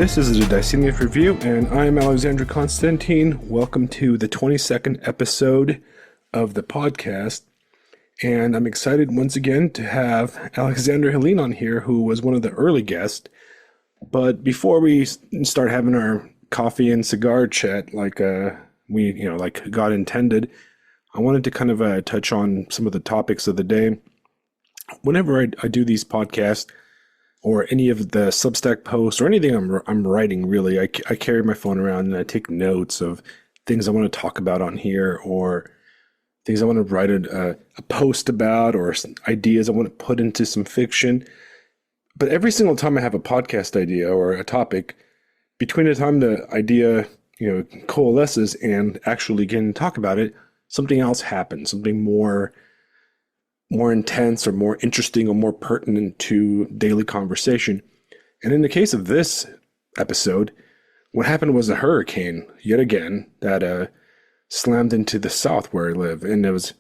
This is the Dicenius Review, and I'm Alexander Constantine. Welcome to the 22nd episode of the podcast. And I'm excited once again to have Alexander Hellene on here, who was one of the early guests. But before we start having our coffee and cigar chat like God intended, I wanted to kind of touch on some of the topics of the day. Whenever I do these podcasts, or any of the Substack posts, or anything I'm writing, really, I carry my phone around and I take notes of things I want to talk about on here, or things I want to write a post about, or ideas I want to put into some fiction. But every single time I have a podcast idea or a topic, between the time the idea coalesces and actually getting to talk about it, something else happens, something more intense or more interesting or more pertinent to daily conversation. And in the case of this episode, what happened was a hurricane, yet again, that slammed into the south where I live. And it was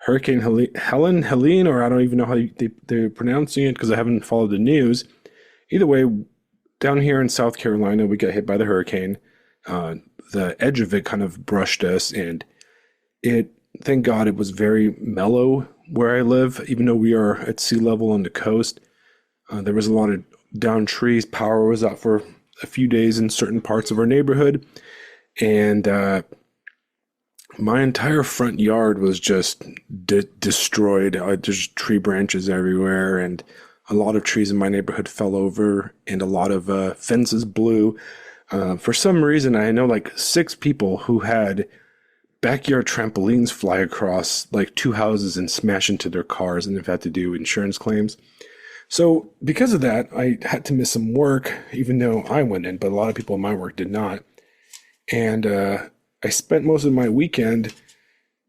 Hurricane Hellene, or I don't even know how they're pronouncing it because I haven't followed the news. Either way, down here in South Carolina, we got hit by the hurricane. The edge of it kind of brushed us, and thank God it was very mellow where I live, even though we are at sea level on the coast. There was a lot of downed trees. Power was out for a few days in certain parts of our neighborhood. And my entire front yard was just destroyed. There's tree branches everywhere, and a lot of trees in my neighborhood fell over, and a lot of fences blew. For some reason, I know like 6 people who had backyard trampolines fly across like 2 houses and smash into their cars, and they've had to do insurance claims. So because of that, I had to miss some work, even though I went in, but a lot of people in my work did not. And I spent most of my weekend,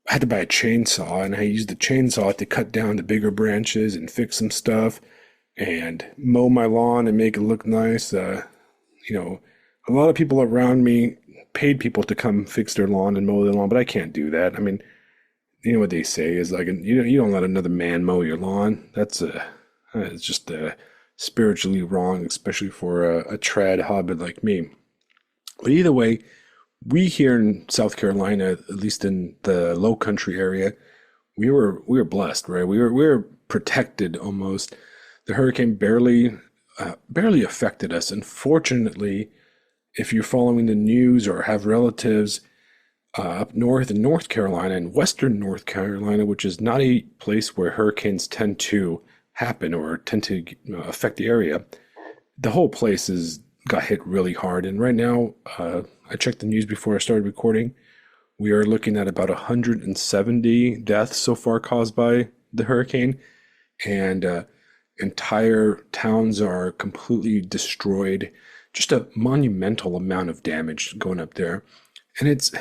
I had to buy a chainsaw, and I used the chainsaw to cut down the bigger branches and fix some stuff and mow my lawn and make it look nice. A lot of people around me paid people to come fix their lawn and mow their lawn, but I can't do that. I mean, you know what they say is like, you don't let another man mow your lawn. That's it's just spiritually wrong, especially for a trad hobbit like me. But either way, we here in South Carolina, at least in the Low Country area, we were blessed, right? We were protected almost. The hurricane barely affected us, and fortunately, if you're following the news or have relatives up north in North Carolina and western North Carolina, which is not a place where hurricanes tend to happen or tend to affect the area, the whole place got hit really hard. And right now, I checked the news before I started recording. We are looking at about 170 deaths so far caused by the hurricane, and entire towns are completely destroyed. Just a monumental amount of damage going up there. And it's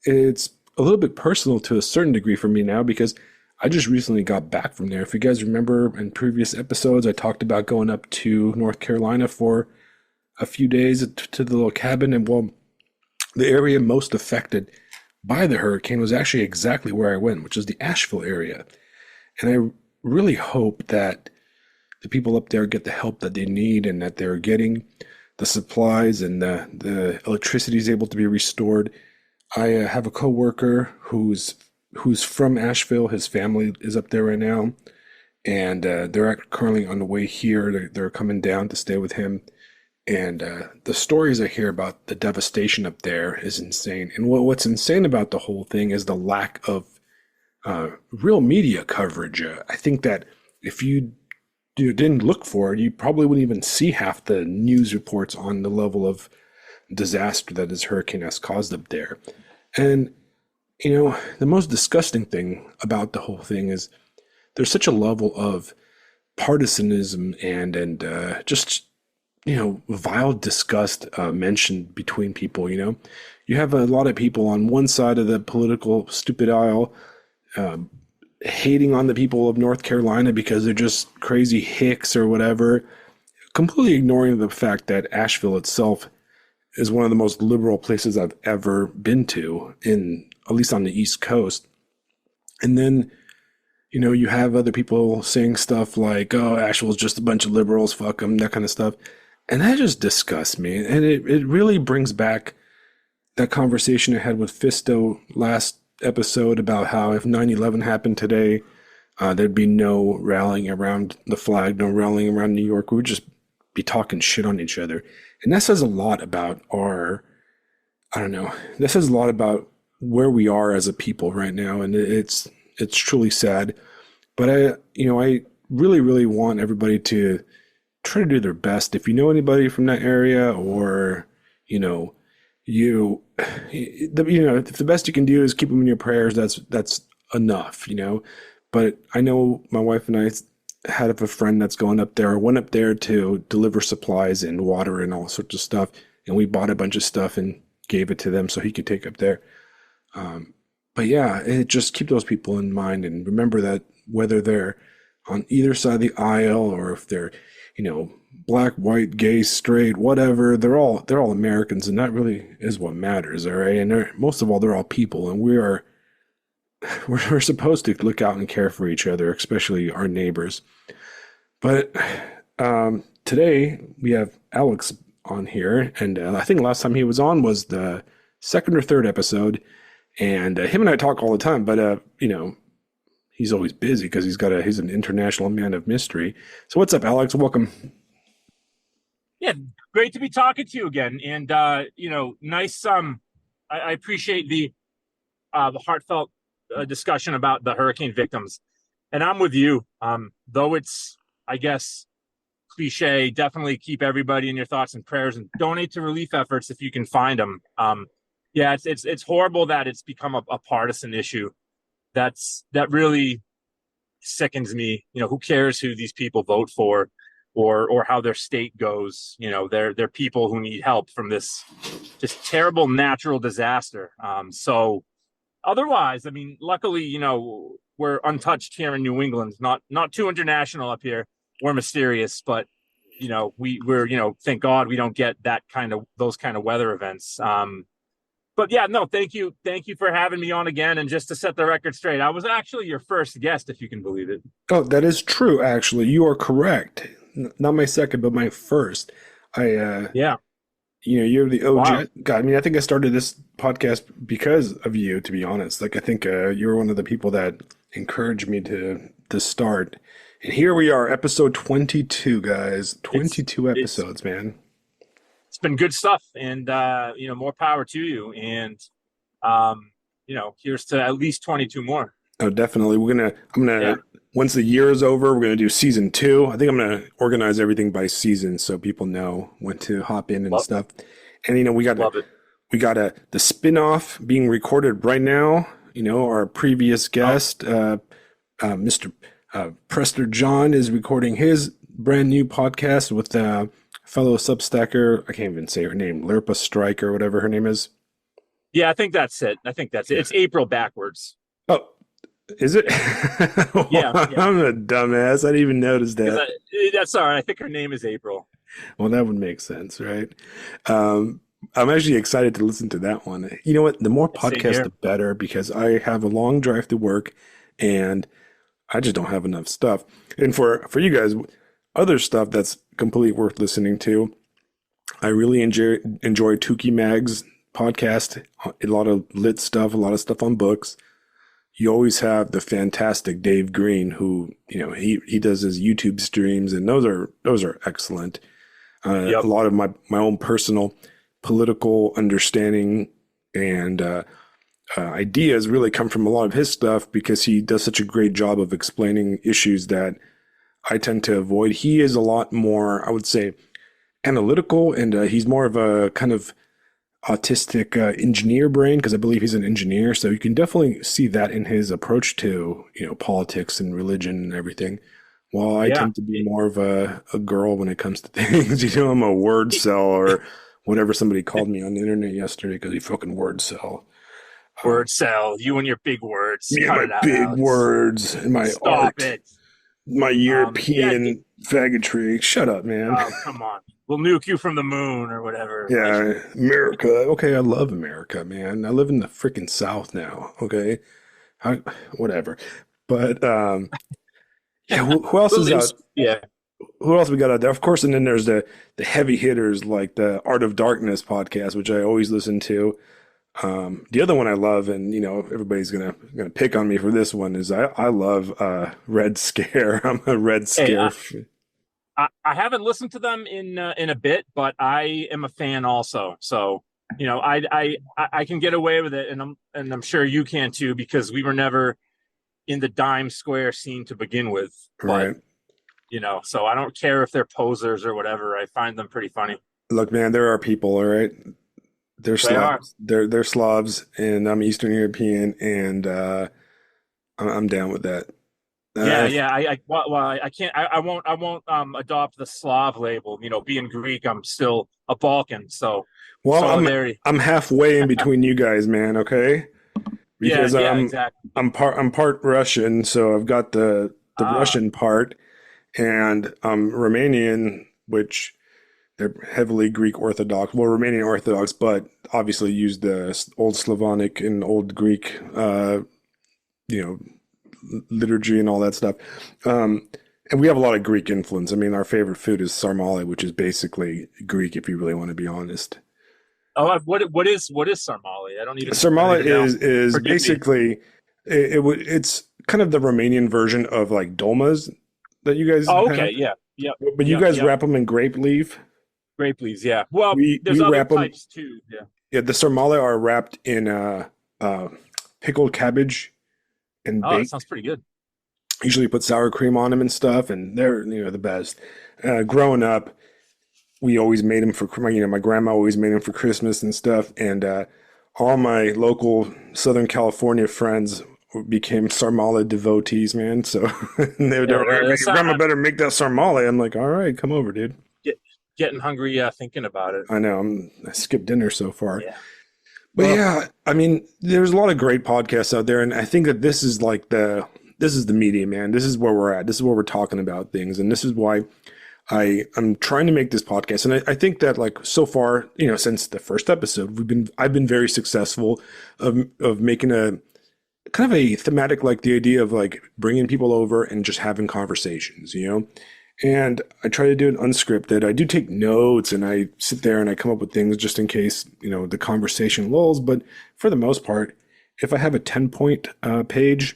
a little bit personal to a certain degree for me now, because I just recently got back from there. If you guys remember in previous episodes, I talked about going up to North Carolina for a few days to the little cabin. And well, the area most affected by the hurricane was actually exactly where I went, which is the Asheville area. And I really hope that the people up there get the help that they need, and that they're getting the supplies, and the electricity is able to be restored. I have a coworker who's from Asheville. His family is up there right now, and they're currently on the way here. They're coming down to stay with him. And the stories I hear about the devastation up there is insane. And what's insane about the whole thing is the lack of real media coverage. I think that if you didn't look for it, you probably wouldn't even see half the news reports on the level of disaster that this hurricane has caused up there. And, the most disgusting thing about the whole thing is there's such a level of partisanism and just, vile disgust mentioned between people. You have a lot of people on one side of the political stupid aisle hating on the people of North Carolina because they're just crazy hicks or whatever, completely ignoring the fact that Asheville itself is one of the most liberal places I've ever been to, at least on the East Coast. And then You know, you have other people saying stuff like, oh, Asheville's just a bunch of liberals, fuck them, that kind of stuff. And that just disgusts me. And it really brings back that conversation I had with Fisto last episode about how if 9/11 happened today, there'd be no rallying around the flag, no rallying around New York. We would just be talking shit on each other. And that says a lot about I don't know, that says a lot about where we are as a people right now. And it's truly sad. But I really, really want everybody to try to do their best. If you know anybody from that area, or you know, if the best you can do is keep them in your prayers, that's enough, But I know my wife and I had a friend that's going up there, or went up there to deliver supplies and water and all sorts of stuff, and we bought a bunch of stuff and gave it to them so he could take up there. But yeah, just keep those people in mind and remember that whether they're on either side of the aisle, or if they're, black, white, gay, straight, whatever, they're all Americans, and that really is what matters, all right? And most of all, they're all people, and we're supposed to look out and care for each other, especially our neighbors. But today we have Alex on here, and I think last time he was on was the second or third episode, and him and I talk all the time, but he's always busy because he's an international man of mystery. So what's up, Alex? Welcome. Yeah, great to be talking to you again. And nice. I appreciate the heartfelt discussion about the hurricane victims, and I'm with you. Though it's, I guess, cliche, definitely keep everybody in your thoughts and prayers, and donate to relief efforts if you can find them. Yeah, it's horrible that it's become a partisan issue. That really sickens me. Who cares who these people vote for, or how their state goes? They're people who need help from this just terrible natural disaster. So otherwise, I mean, luckily, we're untouched here in New England. Not too international up here. We're mysterious, but we're thank God we don't get those kind of weather events. But yeah, no, thank you for having me on again. And just to set the record straight, I was actually your first guest, if you can believe it. Oh, that is true, actually. You are correct. Not my second, but my first. Yeah. You're the OG. Wow. God, I mean, I think I started this podcast because of you, to be honest. Like, I think you were one of the people that encouraged me to start. And here we are, episode 22, guys. 22 episodes, man. It's been good stuff, and more power to you. And here's to at least 22 more. Oh, definitely. I'm gonna once the year is over, we're gonna do season 2. I think I'm gonna organize everything by season so people know when to hop in and stuff. And we got the spin-off being recorded right now. Our previous guest, Mr. Prester John, is recording his brand new podcast with fellow Substacker. I can't even say her name, Lerpa Strike or whatever her name is. Yeah, I think that's it. It's April backwards. Oh, is it? Yeah. I'm a dumbass. I didn't even notice that. That's all right. I think her name is April. Well, that would make sense, right? I'm actually excited to listen to that one. You know what? The more podcasts, the better, because I have a long drive to work, and I just don't have enough stuff. And for you guys, other stuff that's completely worth listening to, I really enjoy Tukey Mag's podcast. A lot of lit stuff, a lot of stuff on books. You always have the fantastic Dave Green, who he does his YouTube streams, and those are excellent. Yep. A lot of my own personal political understanding and ideas really come from a lot of his stuff, because he does such a great job of explaining issues that I tend to avoid. He is a lot more, I would say, analytical, and he's more of a kind of autistic engineer brain, because I believe he's an engineer. So you can definitely see that in his approach to politics and religion and everything. While I tend to be more of a girl when it comes to things. I'm a word cell, or whatever somebody called me on the internet yesterday, because he fucking word cell. Word cell, you and your big words. Yeah, my big words and my art. It. My European faggotry. Shut up, man. Oh, come on. We'll nuke you from the moon or whatever. Yeah, America. Okay, I love America, man. I live in the freaking South now. Okay, whatever. But yeah, who else is out? Yeah. who else we got out there? Of course, and then there's the heavy hitters like the Art of Darkness podcast, which I always listen to. The other one I love, and everybody's gonna pick on me for this one, is I love Red Scare. I'm a Red Hey, Scare. I haven't listened to them in a bit, but I am a fan also. So I can get away with it, and I'm sure you can too, because we were never in the dime square scene to begin with. But Right. so I don't care if they're posers or whatever. I find them pretty funny. Look, man, there are people, all right. They're They are. Slavs. They're Slavs, and I'm Eastern European, and I'm down with that. Yeah, Uh, yeah. I can't. I won't adopt the Slav label. Being Greek, I'm still a Balkan. So well, solidarity. I'm halfway in between you guys, man. Okay, Yeah, because yeah, exactly. I'm part Russian, so I've got the Ah, Russian part, and I'm Romanian, which they're heavily Greek Orthodox. Well, Romanian Orthodox, but obviously use the old Slavonic and old Greek, you know, liturgy and all that stuff. Um, and we have a lot of Greek influence. I mean, our favorite food is sarmale, which is basically Greek, if you really want to be honest. what is Sarmali? I don't Sarmale even know. is Forgive me. basically it's kind of the Romanian version of like dolmas that you guys Oh, okay. have, Yeah. Yep. but you Yep. guys Yep. wrap them in grape leaf. Great, please. Yeah. Well, We there's other wrap them. types too. Yeah. Yeah, the sarmale are wrapped in uh, pickled cabbage and Oh, that sounds baked. pretty good. Usually put sour cream on them and stuff, and they're the best. Growing up, we always made them for my grandma always made them for Christmas and stuff, and all my local Southern California friends became sarmale devotees, man. So they were Yeah. like, That's your grandma better make that sarmale. I'm like, all right, come over, dude. get, getting hungry. Thinking about it. I know I skipped dinner so far. Yeah. But Well, yeah, I mean, there's a lot of great podcasts out there, and I think that this is the media, man. This is where we're at. This is where we're talking about things, and this is why I'm trying to make this podcast. And I think that like so far, since the first episode, I've been very successful of making a kind of a thematic, like the idea of like bringing people over and just having conversations. And I try to do it unscripted. I do take notes and I sit there and I come up with things just in case, the conversation lulls. But for the most part, if I have a 10-point page,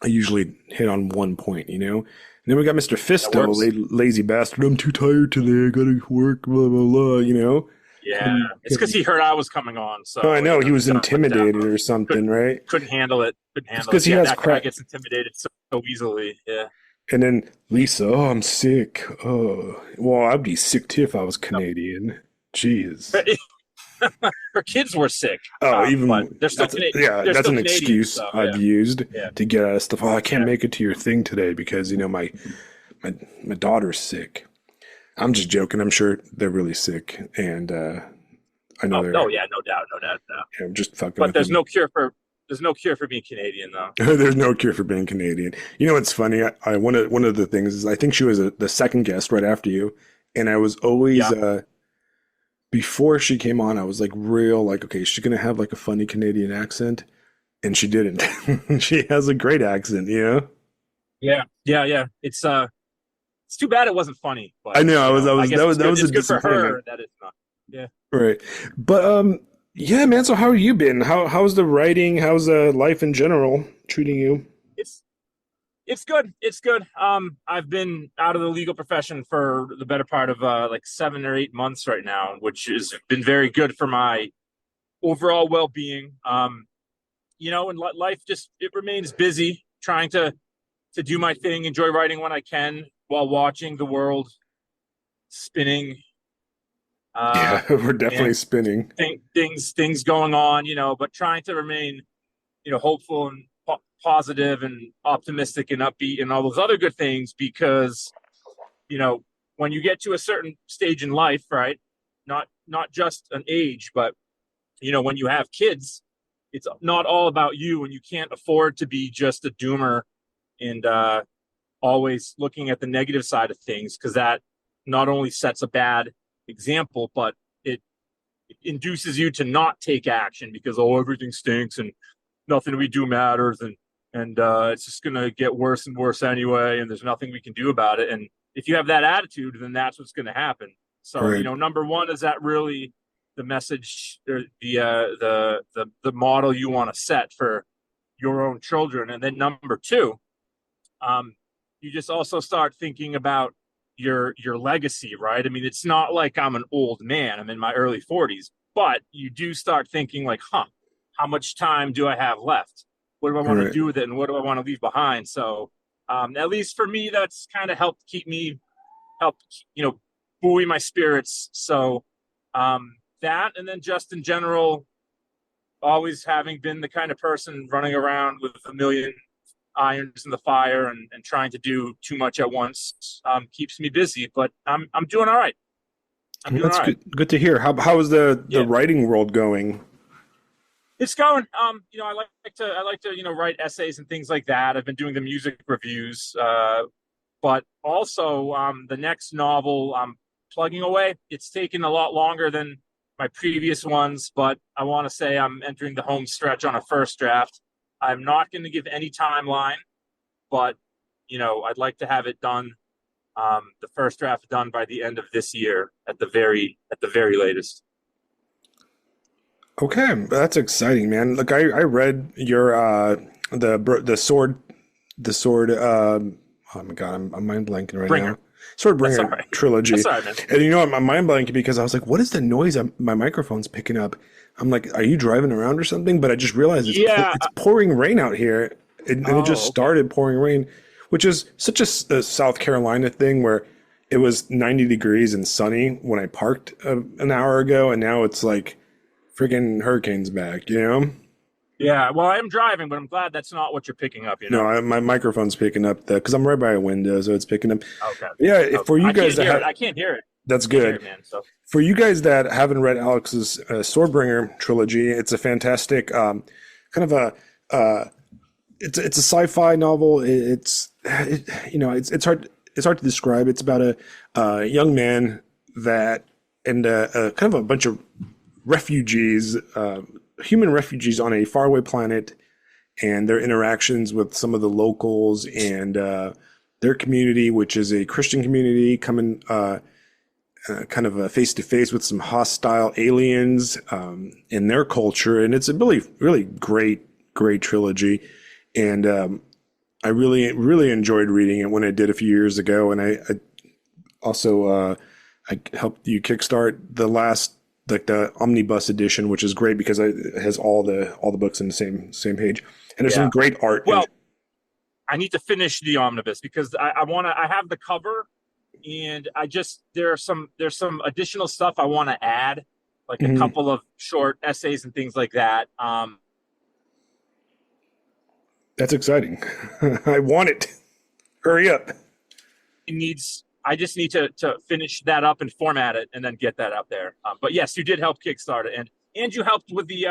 I usually hit on one point. And then we got Mr. that Fisto, works. lazy bastard. I'm too tired today. I gotta work, blah, blah, blah. Yeah. Come, It's because come. he heard I was coming on, Oh, I so know he was got put down. intimidated or something, Couldn't right? couldn't handle it. Couldn't It's handle it. because he Yeah, has that guy crap. gets intimidated so easily. Yeah. And then Lisa, oh, I'm sick. Oh, well, I'd be sick too if I was No. Canadian. Jeez. Her kids were sick, Oh, but even they're that's still an Canadian. excuse So I've yeah, used yeah, to get out of stuff. Oh, I can't yeah. make it to your thing today because my my daughter's sick. I'm just joking. I'm sure they're really sick, and I know Oh, they're oh yeah, no doubt, no doubt, no. just fucking But with them. there's no cure for being Canadian though. There's no cure for being Canadian. You know what's funny? I one of the things is I think she was the second guest right after you, and I was always Yeah, before she came on, I was like real like, okay, she's gonna have like a funny Canadian accent, and she didn't. She has a great accent. yeah, yeah, yeah. It's too bad it wasn't funny, I but know I I was guess that was a it's good for disappointment. her that it's not. Yeah. Right. But yeah, man, so how have you been? How's the writing? How's life in general treating you? It's it's good. It's good. I've been out of the legal profession for the better part of like 7 or 8 months right now, which has been very good for my overall well-being. And life just it remains busy, trying to do my thing, enjoy writing when I can, while watching the world spinning. Yeah, we're definitely And spinning. things going on, but trying to remain, hopeful and positive and optimistic and upbeat and all those other good things because, you know, when you get to a certain stage in life, right? Not just an age, but when you have kids, it's not all about you, and you can't afford to be just a doomer and always looking at the negative side of things, because that not only sets a bad example, but it induces you to not take action because everything stinks and nothing we do matters, and it's just gonna get worse and worse anyway, and there's nothing we can do about it. And if you have that attitude, then that's what's going to happen. So, Right. number one, is that really the message or the model you want to set for your own children? And then number two, you just also start thinking about your legacy, right? I mean, it's not like I'm an old man. I'm in my early 40s, but you do start thinking like, how much time do I have left? What do I want to Right. do with it? And what do I want to leave behind? So, at least for me, that's kind of helped, buoy my spirits. So, that, and then just in general, always having been the kind of person running around with a million irons in the fire and trying to do too much at once, keeps me busy, but I'm doing all right. I'm Well, doing that's all right. good to hear. How is the Yeah. writing world going? It's going. I like to write essays and things like that. I've been doing the music reviews, but also the next novel I'm plugging away. It's taken a lot longer than my previous ones, but I want to say I'm entering the home stretch on a first draft. I'm not going to give any timeline, but I'd like to have it done, the first draft done by the end of this year at the very latest. Okay, that's exciting, man. Look, I read your the sword. Oh my God, I'm mind blanking right now. Bringer. That's all Swordbringer right. trilogy, That's all right, man. and I'm mind blanking because I was like, what is the noise my microphone's picking up? I'm like, are you driving around or something? But I just realized Yeah. it's pouring rain out here, and it just Oh, okay. started pouring rain, which is such a South Carolina thing where it was 90 degrees and sunny when I parked an hour ago, and now it's like freaking hurricanes back, you know? Yeah. Well, I am driving, but I'm glad that's not what you're picking up. No, my microphone's picking up because I'm right by a window, so it's picking up. Okay. Yeah, Okay. for you I guys can't that hear it. have, I can't hear it. that's Can't hear good. it, man. So For you guys that haven't read Alex's Swordbringer trilogy, it's a fantastic kind of it's a sci-fi novel. It's hard to describe. It's about a young man that and kind of a bunch of refugees, human refugees on a faraway planet, and their interactions with some of the locals and their community, which is a Christian community, coming kind of face to face with some hostile aliens in their culture. And it's a really, really great trilogy. And I really enjoyed reading it when I did a few years ago. And I also I helped you kickstart the last, like the omnibus edition, which is great because it has all the books in the same page, and there's yeah. some great art. Well, I need to finish the omnibus because I have the cover, and there's some additional stuff I want to add, like a Mhm. couple of short essays and things like that. That's exciting. I want it. Hurry up. I just need to finish that up and format it and then get that out there. But yes, you did help kickstart it, and you helped with the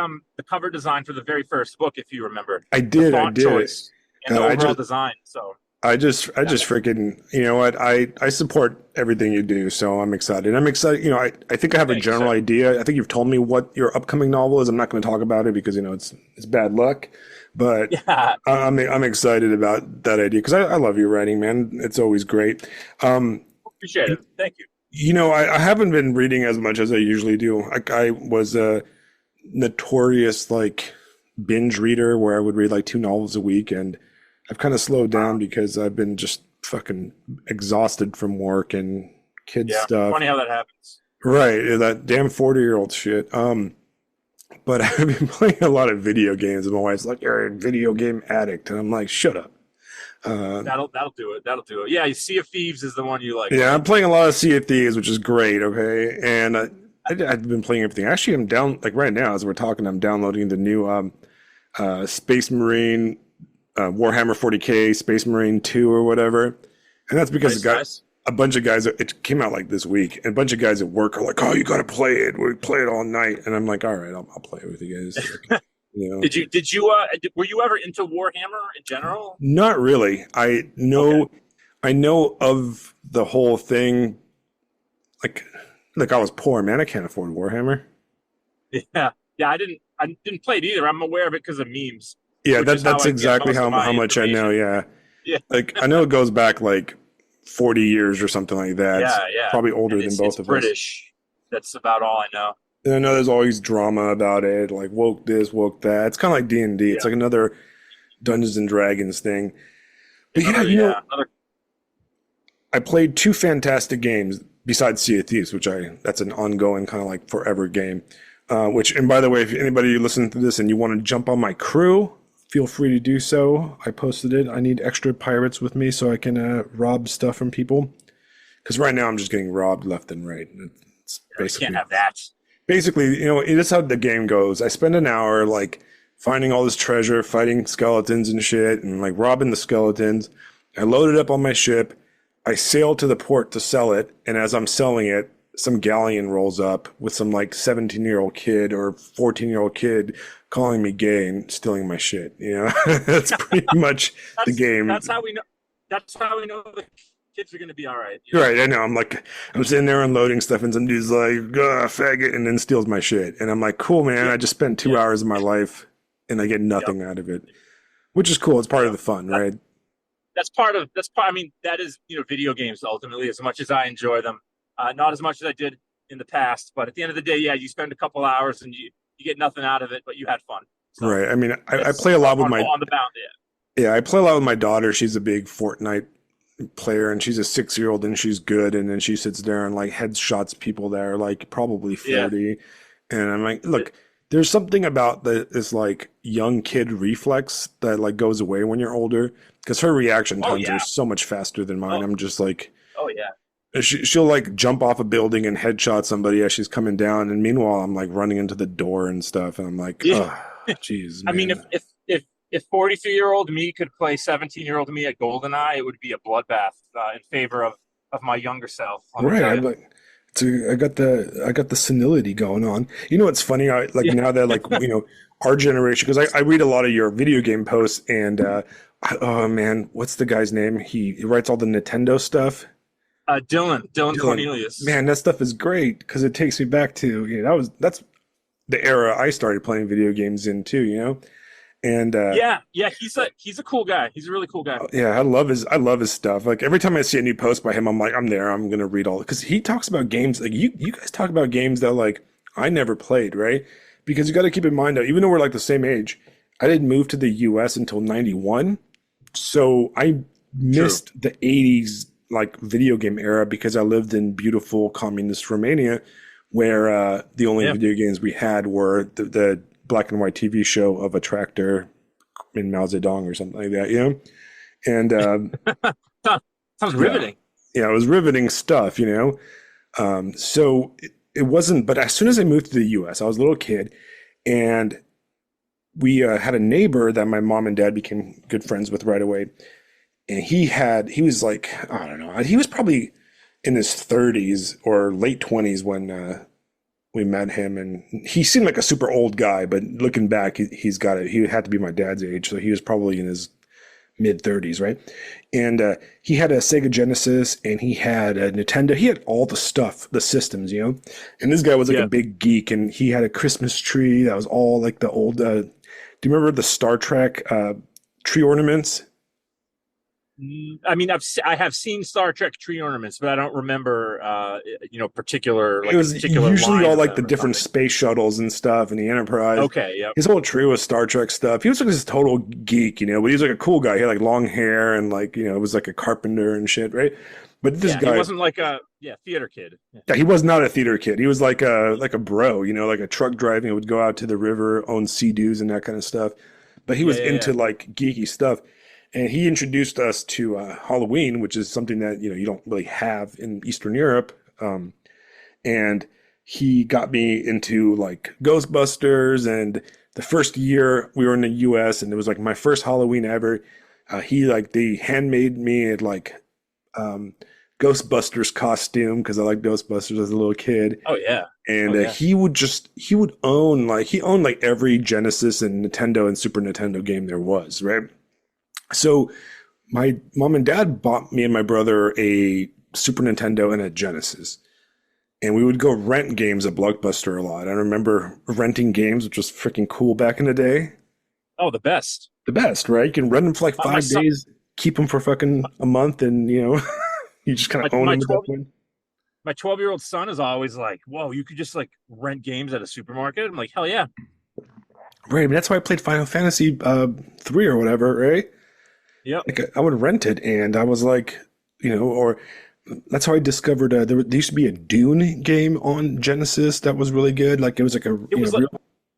cover design for the very first book, if you remember. I The did. font choice and the I overall just design. So I just freaking, you know what? I support everything you do, so I'm excited. I'm excited. I think I have a thank you, general sir. idea. I think you've told me what your upcoming novel is. I'm not going to talk about it because it's bad luck, but Yeah, I'm excited about that idea because I love your writing, man. It's always great. appreciate it. Thank you. I haven't been reading as much as I usually do. I was a notorious like binge reader where I would read like 2 novels a week, and I've kind of slowed down because I've been just fucking exhausted from work and kid Yeah, stuff. funny how that happens. Right, that damn 40-year-old shit. But I've been playing a lot of video games, and my wife's like, "You're a video game addict," and I'm like, "Shut up." That'll do it. That'll do it. Yeah, Sea of Thieves is the one you like, Yeah, right? I'm playing a lot of Sea of Thieves, which is great. Okay, and I've been playing everything. Actually, I'm down like right now as we're talking. I'm downloading the new Space Marine Warhammer 40K Space Marine 2 or whatever, and that's because it Nice, got nice. a bunch of guys. It came out like this week, and a bunch of guys at work are like, "Oh, you got to play it. We play it all night," and I'm like, "All right, I'll play it with you guys." Like, Were you ever into Warhammer in general? not really. Okay. I know of the whole thing. Like I was poor, man. I can't afford Warhammer. Yeah. Yeah, I didn't play it either. I'm aware of it because of memes, Yeah, which is how that's I get exactly most of how my much I know. information. Yeah, Yeah. like I know it goes back like 40 years or something like that. It's Yeah. probably older And than it's both of us. British. That's about all I know. And I know there's always drama about it, like woke this, woke that. It's kind of like D&D. It's Yeah. like another Dungeons and Dragons thing. But yeah, Another. I played two fantastic games besides Sea of Thieves, that's an ongoing kind of like forever game. And by the way, if anybody listening to this and you want to jump on my crew, feel free to do so. I posted it. I need extra pirates with me so I can rob stuff from people. Because right now I'm just getting robbed left and right. It's You can't have that. basically, it is how the game goes. I spend an hour like finding all this treasure, fighting skeletons and shit, and like robbing the skeletons. I load it up on my ship. I sail to the port to sell it, and as I'm selling it, some galleon rolls up with some like 17-year-old kid or 14-year-old kid calling me gay and stealing my shit. That's pretty much the game. That's how we know. That's how we know the kids are going to be all right. Right, I know. I'm sitting there unloading stuff, and some dude's like, faggot, and then steals my shit. And I'm like, cool, man. I just spent 2 hours of my life, and I get nothing out of it, which is cool. It's part of the fun, right? I mean, that is, video games ultimately, as much as I enjoy them, not as much as I did in the past, but at the end of the day, yeah, you spend a couple hours and you get nothing out of it, but you had fun. So right. I mean, I play a lot with my, on the bound. yeah, I play a lot with my daughter. She's a big Fortnite player, and she's a 6-year-old, and she's good. And then she sits there and like headshots people that are like probably 40. And I'm like, look, there's something about this like young kid reflex that like goes away when you're older, because her reaction times are so much faster than mine. I'm just like, she'll like jump off a building and headshot somebody as she's coming down, and meanwhile I'm like running into the door and stuff, and I'm like, oh, jeez. I mean, if 43-year-old me could play 17-year-old me at GoldenEye, it would be a bloodbath in favor of my younger self. Right, I'm like, I got the senility going on. What's funny? Now that like our generation, because I read a lot of your video game posts, and oh man, what's the guy's name? He writes all the Nintendo stuff. Dylan Cornelius. Man, that stuff is great because it takes me back to that's the era I started playing video games in too. And he's a cool guy. He's a really cool guy. Yeah, I love his stuff. Like every time I see a new post by him, I'm like, I'm there. I'm gonna read all, because he talks about games like you guys talk about games that like I never played, right? Because you got to keep in mind that even though we're like the same age, I didn't move to the U.S. until '91, so I missed the '80s like video game era because I lived in beautiful communist Romania, where the only video games we had were the black and white TV show of a tractor in Mao Zedong or something like that, And sounds riveting. Yeah, it was riveting stuff, So it wasn't. But as soon as I moved to the U.S., I was a little kid, and we had a neighbor that my mom and dad became good friends with right away. And he was like, I don't know, he was probably in his 30s or late 20s when we met him, and he seemed like a super old guy, but looking back, he had to be my dad's age, so he was probably in his mid 30s, right? And he had a Sega Genesis, and he had a Nintendo. He had all the stuff, the systems, And this guy was like a big geek, and he had a Christmas tree that was all like the old. Do you remember the Star Trek tree ornaments? I mean, I have seen Star Trek tree ornaments, but I don't remember, particular. Like, it was usually all like the different something. space shuttles and stuff, and the Enterprise. Okay, yeah. His whole tree was Star Trek stuff. He was like this total geek, but he was like a cool guy. He had like long hair and like it was like a carpenter and shit, right? But this guy, he wasn't like a theater kid. Yeah, he was not a theater kid. He was like a bro, like a truck driving. He would go out to the river, own sea-doos and that kind of stuff. But he was into like geeky stuff. And he introduced us to Halloween, which is something that you don't really have in Eastern Europe. And he got me into like Ghostbusters. And the first year we were in the U.S. and it was like my first Halloween ever. They handmade me like Ghostbusters costume because I liked Ghostbusters as a little kid. Oh yeah. And he would own like every Genesis and Nintendo and Super Nintendo game there was, right? So my mom and dad bought me and my brother a Super Nintendo and a Genesis. And we would go rent games at Blockbuster a lot. I remember renting games, which was freaking cool back in the day. Oh, the best. The best, right? You can rent them for like 5 days, keep them for fucking a month, and you You just kind My of own my them at that 12 point. my 12-year-old son is always like, "Whoa, you could just like rent games at a supermarket." I'm like, "Hell yeah." Right, but that's why I played Final Fantasy 3 or whatever, right? Yep. Like I would rent it, and I was like, or that's how I discovered there used to be a Dune game on Genesis that was really good. Like it was like a It was real.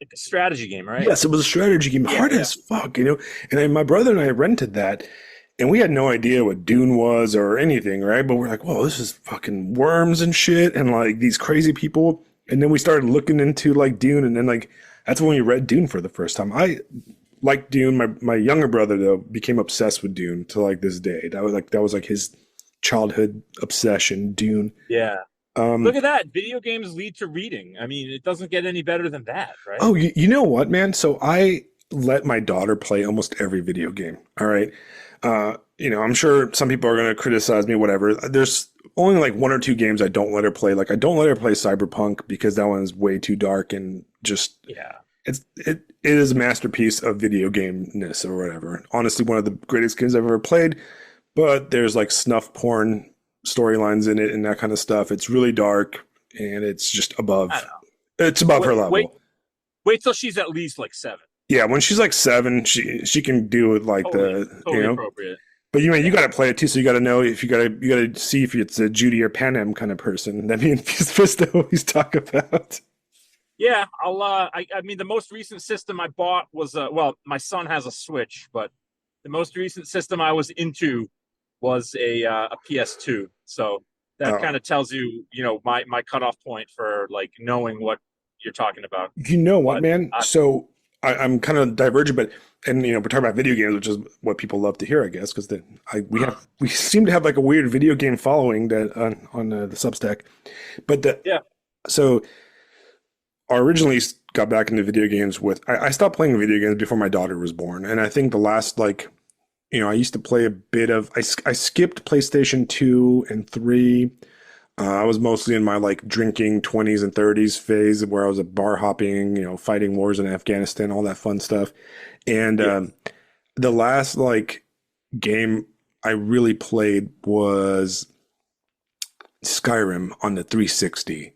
like a strategy game, right? Yes, it was a strategy game, Yeah, hard yeah. as fuck. And then my brother and I rented that, and we had no idea what Dune was or anything, right? But we're like, whoa, this is fucking worms and shit, and like these crazy people. And then we started looking into like Dune, and then like that's when we read Dune for the first time. I liked Dune. My younger brother though became obsessed with Dune to like this day. That was like his childhood obsession, Dune. Yeah. Um, Look at that. Video games lead to reading. I mean, it doesn't get any better than that, right? Oh, you know what, man? So I let my daughter play almost every video game. All right. I'm sure some people are going to criticize me, whatever. There's only like one or two games I don't let her play. Like I don't let her play Cyberpunk because that one's way too dark and just Yeah. it is a masterpiece of video game-ness or whatever. Honestly, one of the greatest games I've ever played, but there's like snuff porn storylines in it and that kind of stuff. It's really dark and it's just I above don't know. it's above her Wait, level. wait till she's at least like 7. Yeah, when she's like 7, she can do it like Totally, totally the. appropriate. But you Yeah. got to play it too, so you got to know if you got to see if it's a Judy or Panem kind of person that me and Fisto always talk about. Yeah, I mean the most recent system I bought was well, my son has a Switch, but the most recent system I was into was a PS2. So that Oh, kind of tells you, my cutoff point for like knowing what you're talking about. you know what, But man? I, So I'm kind of divergent, but and we're talking about video games, which is what people love to hear, I guess, because we seem to have like a weird video game following that on the Substack, but yeah, so I originally got back into video games with I stopped playing video games before my daughter was born, and I think the last like I used to play a bit of I skipped PlayStation 2 and 3. I was mostly in my like drinking 20s and 30s phase where I was at bar hopping, fighting wars in Afghanistan, all that fun stuff. And yeah, the last like game I really played was Skyrim on the 360.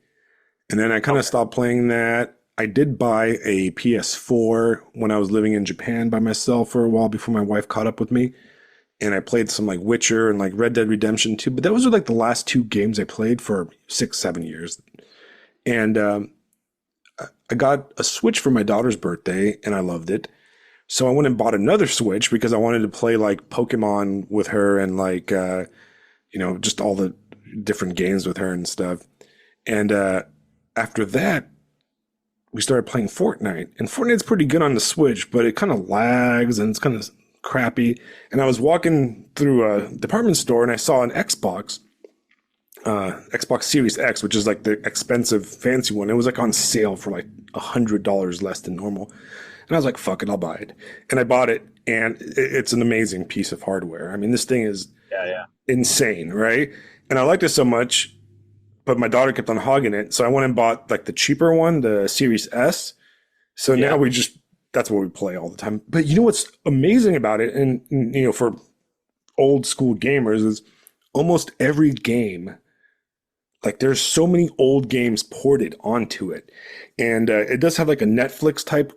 And then I kind of okay, stopped playing that. I did buy a PS4 when I was living in Japan by myself for a while before my wife caught up with me. And I played some like Witcher and like Red Dead Redemption 2. But those were like the last two games I played for 6, 7 years. And I got a Switch for my daughter's birthday and I loved it. So I went and bought another Switch because I wanted to play like Pokemon with her and like, just all the different games with her and stuff. And after that, we started playing Fortnite. And Fortnite's pretty good on the Switch, but it kind of lags and it's kind of crappy. And I was walking through a department store and I saw an Xbox Series X, which is like the expensive fancy one. It was like on sale for like $100 less than normal. And I was like, fuck it, I'll buy it. And I bought it, and it's an amazing piece of hardware. I mean, this thing is yeah, yeah, insane, right? And I liked it so much, but my daughter kept on hogging it. So I went and bought like the cheaper one, the Series S. So now yeah. that's what we play all the time. But you know what's amazing about it, and for old school gamers, is almost every game, like there's so many old games ported onto it. And it does have like a Netflix type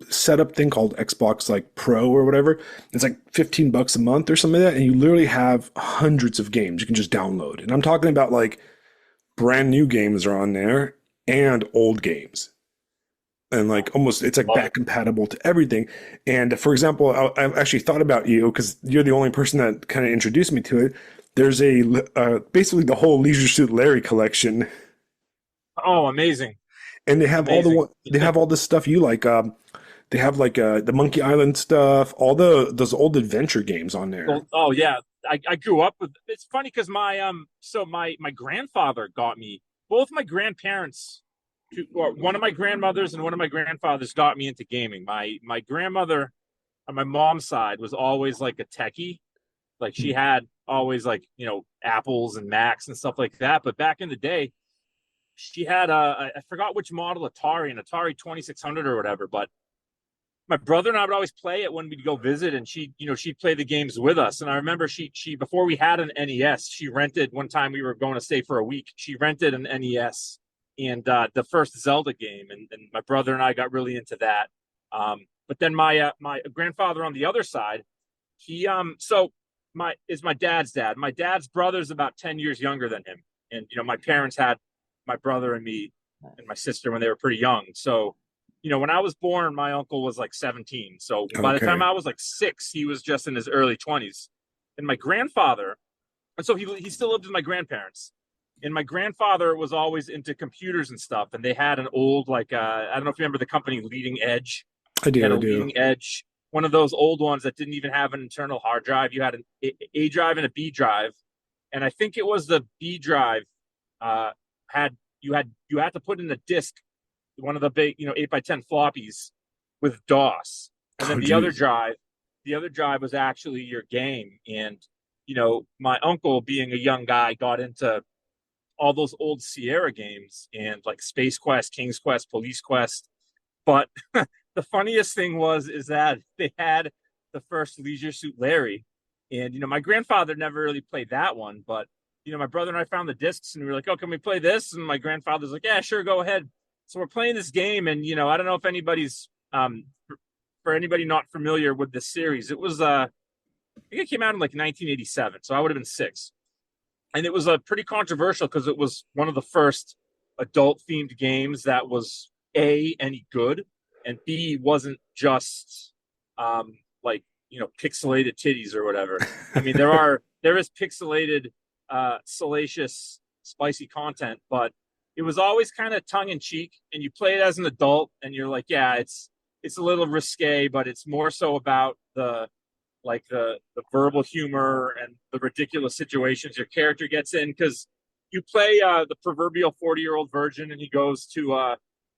setup thing called Xbox like Pro or whatever. It's like $15 a month or something like that. And you literally have hundreds of games you can just download. And I'm talking about like brand new games are on there and old games. And like almost, it's like Love back it. compatible to everything. And for example, I've actually thought about you because you're the only person that kind of introduced me to it. There's basically the whole Leisure Suit Larry collection, Oh, amazing, and they have all the amazing. one. They have all this stuff you like. They have like the Monkey Island stuff, all those old adventure games on there. Well, oh yeah, I grew up with. It's funny because my grandfather got me. Both my grandparents, or one of my grandmothers and one of my grandfathers got me into gaming. My grandmother on my mom's side was always like a techie. Like she had always like Apples and Macs and stuff like that. But back in the day, she had I forgot which model Atari, an Atari 2600 or whatever. But my brother and I would always play it when we'd go visit, and she'd play the games with us. And I remember she before we had an NES, she rented one time we were going to stay for a week. She rented an NES and the first Zelda game, and my brother and I got really into that. But then my grandfather on the other side, he so my dad's dad. My dad's brother's about 10 years younger than him, and my parents had my brother and me and my sister when they were pretty young. So when I was born, my uncle was like 17. So by the time Okay. I was like 6, he was just in his early 20s. And my grandfather, and so he still lived with my grandparents. And my grandfather was always into computers and stuff. And they had an old, like, I don't know if you remember the company Leading Edge. I He had do. a I do. Leading Edge, one of those old ones that didn't even have an internal hard drive. You had an A drive and a B drive. And I think it was the B drive uh, had you had to put in a disk, one of the big 8x10 floppies with DOS, and then Oh, geez. the other drive was actually your game. And my uncle, being a young guy, got into all those old Sierra games and like Space Quest, King's Quest, Police Quest. But the funniest thing is that they had the first Leisure Suit Larry, and my grandfather never really played that one, but my brother and I found the discs and we were like, "Oh, can we play this?" And my grandfather's like, "Yeah, sure, go ahead." So we're playing this game, and I don't know if anybody's for anybody not familiar with this series. It was I think it came out in like 1987, so I would have been 6, and it was pretty controversial because it was one of the first adult themed games that was any good, and B wasn't just like pixelated titties or whatever. I mean, there is pixelated salacious spicy content, but it was always kind of tongue in cheek, and you play it as an adult and you're like, yeah, it's a little risque, but it's more so about the verbal humor and the ridiculous situations your character gets in, because you play the proverbial 40-year-old virgin, and he goes to a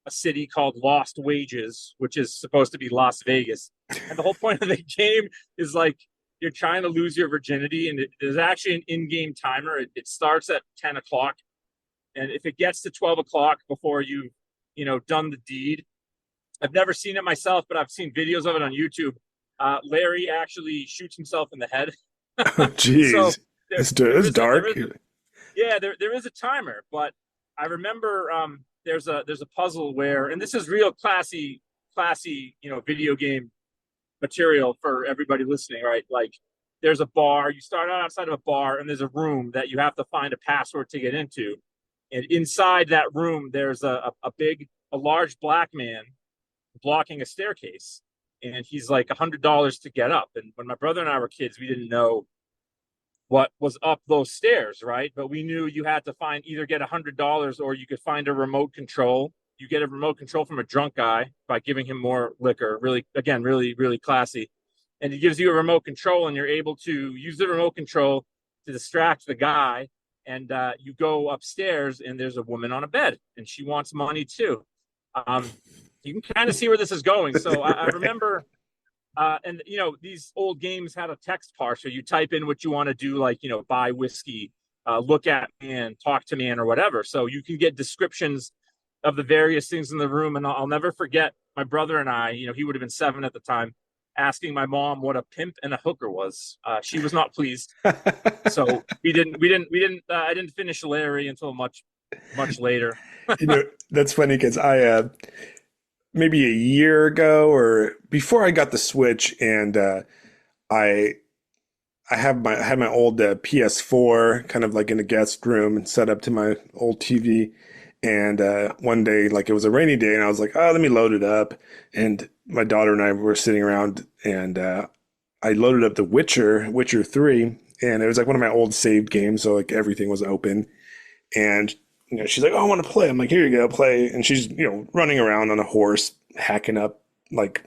city called Lost Wages, which is supposed to be Las Vegas. And the whole point of the game is like you're trying to lose your virginity, and there's actually an in-game timer. It starts at 10 o'clock, and if it gets to 12 o'clock before you've done the deed, I've never seen it myself, but I've seen videos of it on YouTube. Larry actually shoots himself in the head. Oh, So geez. there, It's there dark. is yeah, there is a timer, but I remember there's a puzzle where, and this is real classy video game material for everybody listening, right? Like there's a bar, you start out outside of a bar, and there's a room that you have to find a password to get into, and inside that room there's a large black man blocking a staircase, and he's like $100 to get up. And when my brother and I were kids, we didn't know what was up those stairs, right? But we knew you had to either get $100 or you could find a remote control. You get a remote control from a drunk guy by giving him more liquor. Really, again, really, really classy. And he gives you a remote control, and you're able to use the remote control to distract the guy. And you go upstairs, and there's a woman on a bed, and she wants money too. Um, you can kind of see where this is going. So I Right. remember and these old games had a text parser. You type in what you want to do, like buy whiskey, look at man, talk to man, or whatever. So you can get descriptions of the various things in the room. And I'll never forget my brother and I. He would have been 7 at the time, asking my mom what a pimp and a hooker was. She was not pleased. So I didn't finish Larry until much later. That's funny because maybe a year ago or before I got the Switch, and I I had my old PS4 kind of like in a guest room and set up to my old TV. And one day, like it was a rainy day, and I was like, "Oh, let me load it up." And my daughter and I were sitting around, and I loaded up The Witcher 3, and it was like one of my old saved games, so like everything was open. And she's like, "Oh, I want to play." I'm like, "Here you go, play." And she's running around on a horse, hacking up like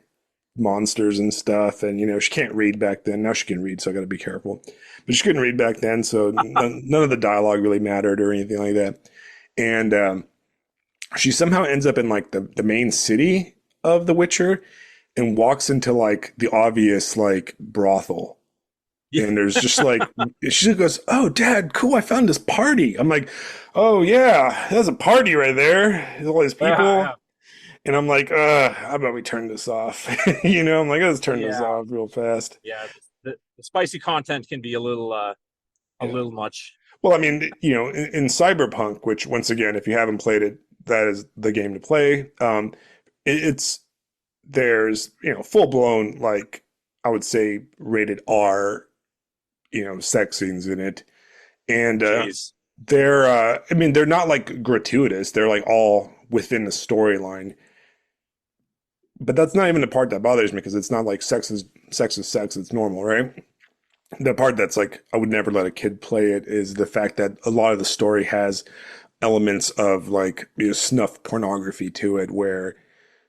monsters and stuff. And she can't read back then. Now she can read, so I got to be careful. But she couldn't read back then, so none of the dialogue really mattered or anything like that. And she somehow ends up in like the main city of The Witcher and walks into like the obvious like brothel. Yeah. And there's just like, she goes, "Oh, Dad, cool. I found this party." I'm like, "Oh, yeah, there's a party right there. There's all these people." Yeah. And I'm like, how about we turn this off? I'm like, let's turn this Yeah, off real fast. yeah. The spicy content can be a Yeah. little much. Well, I mean, in Cyberpunk, which once again, if you haven't played it, that is the game to play. It's there's full blown, like, I would say rated R, sex scenes in it, and Jeez. I mean, they're not like gratuitous. They're like all within the storyline. But that's not even the part that bothers me because it's not like sex is sex. It's normal, right? The part that's like I would never let a kid play it is the fact that a lot of the story has elements of like snuff pornography to it, where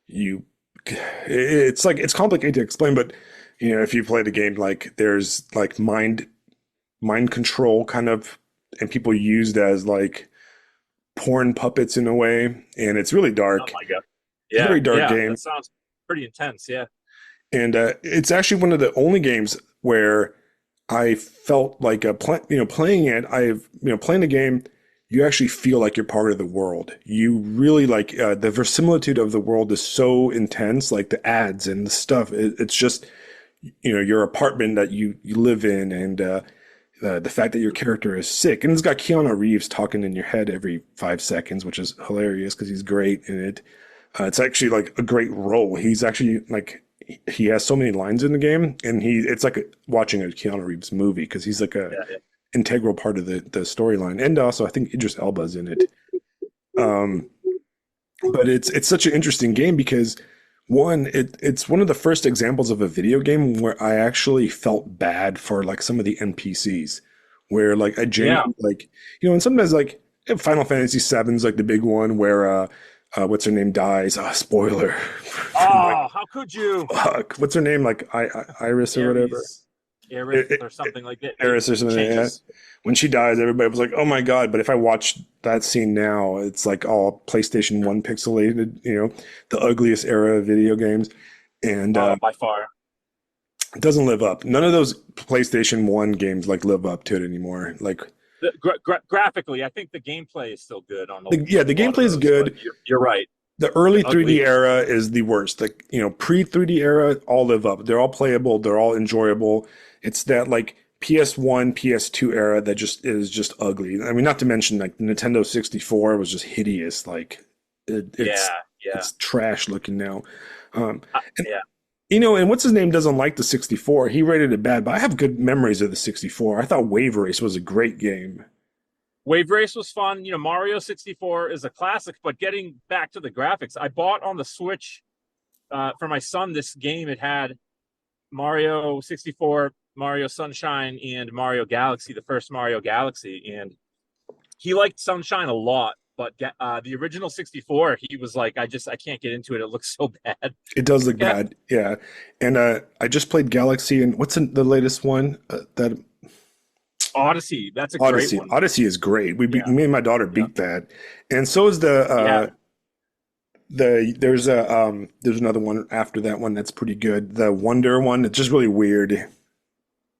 you it's like it's complicated to explain, but if you play the game, like there's like mind control kind of, and people used as like porn puppets in a way, and it's really Oh dark. my God. It's a Yeah, very dark yeah. game, That sounds pretty intense. Yeah. and it's actually one of the only games where I felt like playing it. Playing the game, you actually feel like you're part of the world. You really like the verisimilitude of the world is so intense. Like the ads and the stuff. It's just your apartment that you live in, and the fact that your character is sick, and it's got Keanu Reeves talking in your head every 5 seconds, which is hilarious because he's great in it. It's actually like a great role. He's actually like he has so many lines in the game, and it's like watching a Keanu Reeves movie because he's like a Yeah, yeah. integral part of the storyline, and also I think Idris Elba's in it. Um, but it's such an interesting game because one, it's one of the first examples of a video game where I actually felt bad for like some of the NPCs, where like I Yeah. genuinely like and sometimes like Final Fantasy VII's like the big one where what's her name dies. Spoiler. Oh, how could you? Fuck. What's her name? Like Iris or whatever. Aries, Aerith, I- or something like that. Eris or It something like that. changes. When she dies, everybody was like, "Oh my god!" But if I watch that scene now, it's like all PlayStation One pixelated. The ugliest era of video games, and Oh, by far. it doesn't live up. None of those PlayStation One games like live up to it anymore. Like, Graphically, I think the gameplay is still good on the a lot of gameplay is those, but good. you're right. The early The ugly. 3D era is the worst. Like, pre 3D era, all live up. They're all playable. They're all enjoyable. It's that like PS1, PS2 era that just is just ugly. I mean, not to mention like the Nintendo 64 was just hideous. Like, it's Yeah, yeah, it's trash looking now. And yeah. and what's his name doesn't like the 64. He rated it bad, but I have good memories of the 64. I thought Wave Race was a great game. Wave Race was fun. Mario 64 is a classic, but getting back to the graphics, I bought on the Switch for my son this game. It had Mario 64, Mario Sunshine, and Mario Galaxy, the first Mario Galaxy. And he liked Sunshine a lot, but the original 64, he was like, I can't get into it. It looks so bad. It does look Yeah. bad, yeah. And I just played Galaxy, and the latest one? That Odyssey, that's a great Odyssey. one. Odyssey is great. Yeah, Me and my daughter yeah, beat that, and so is yeah, there's another one after that one that's pretty good. The Wonder one. It's just really weird.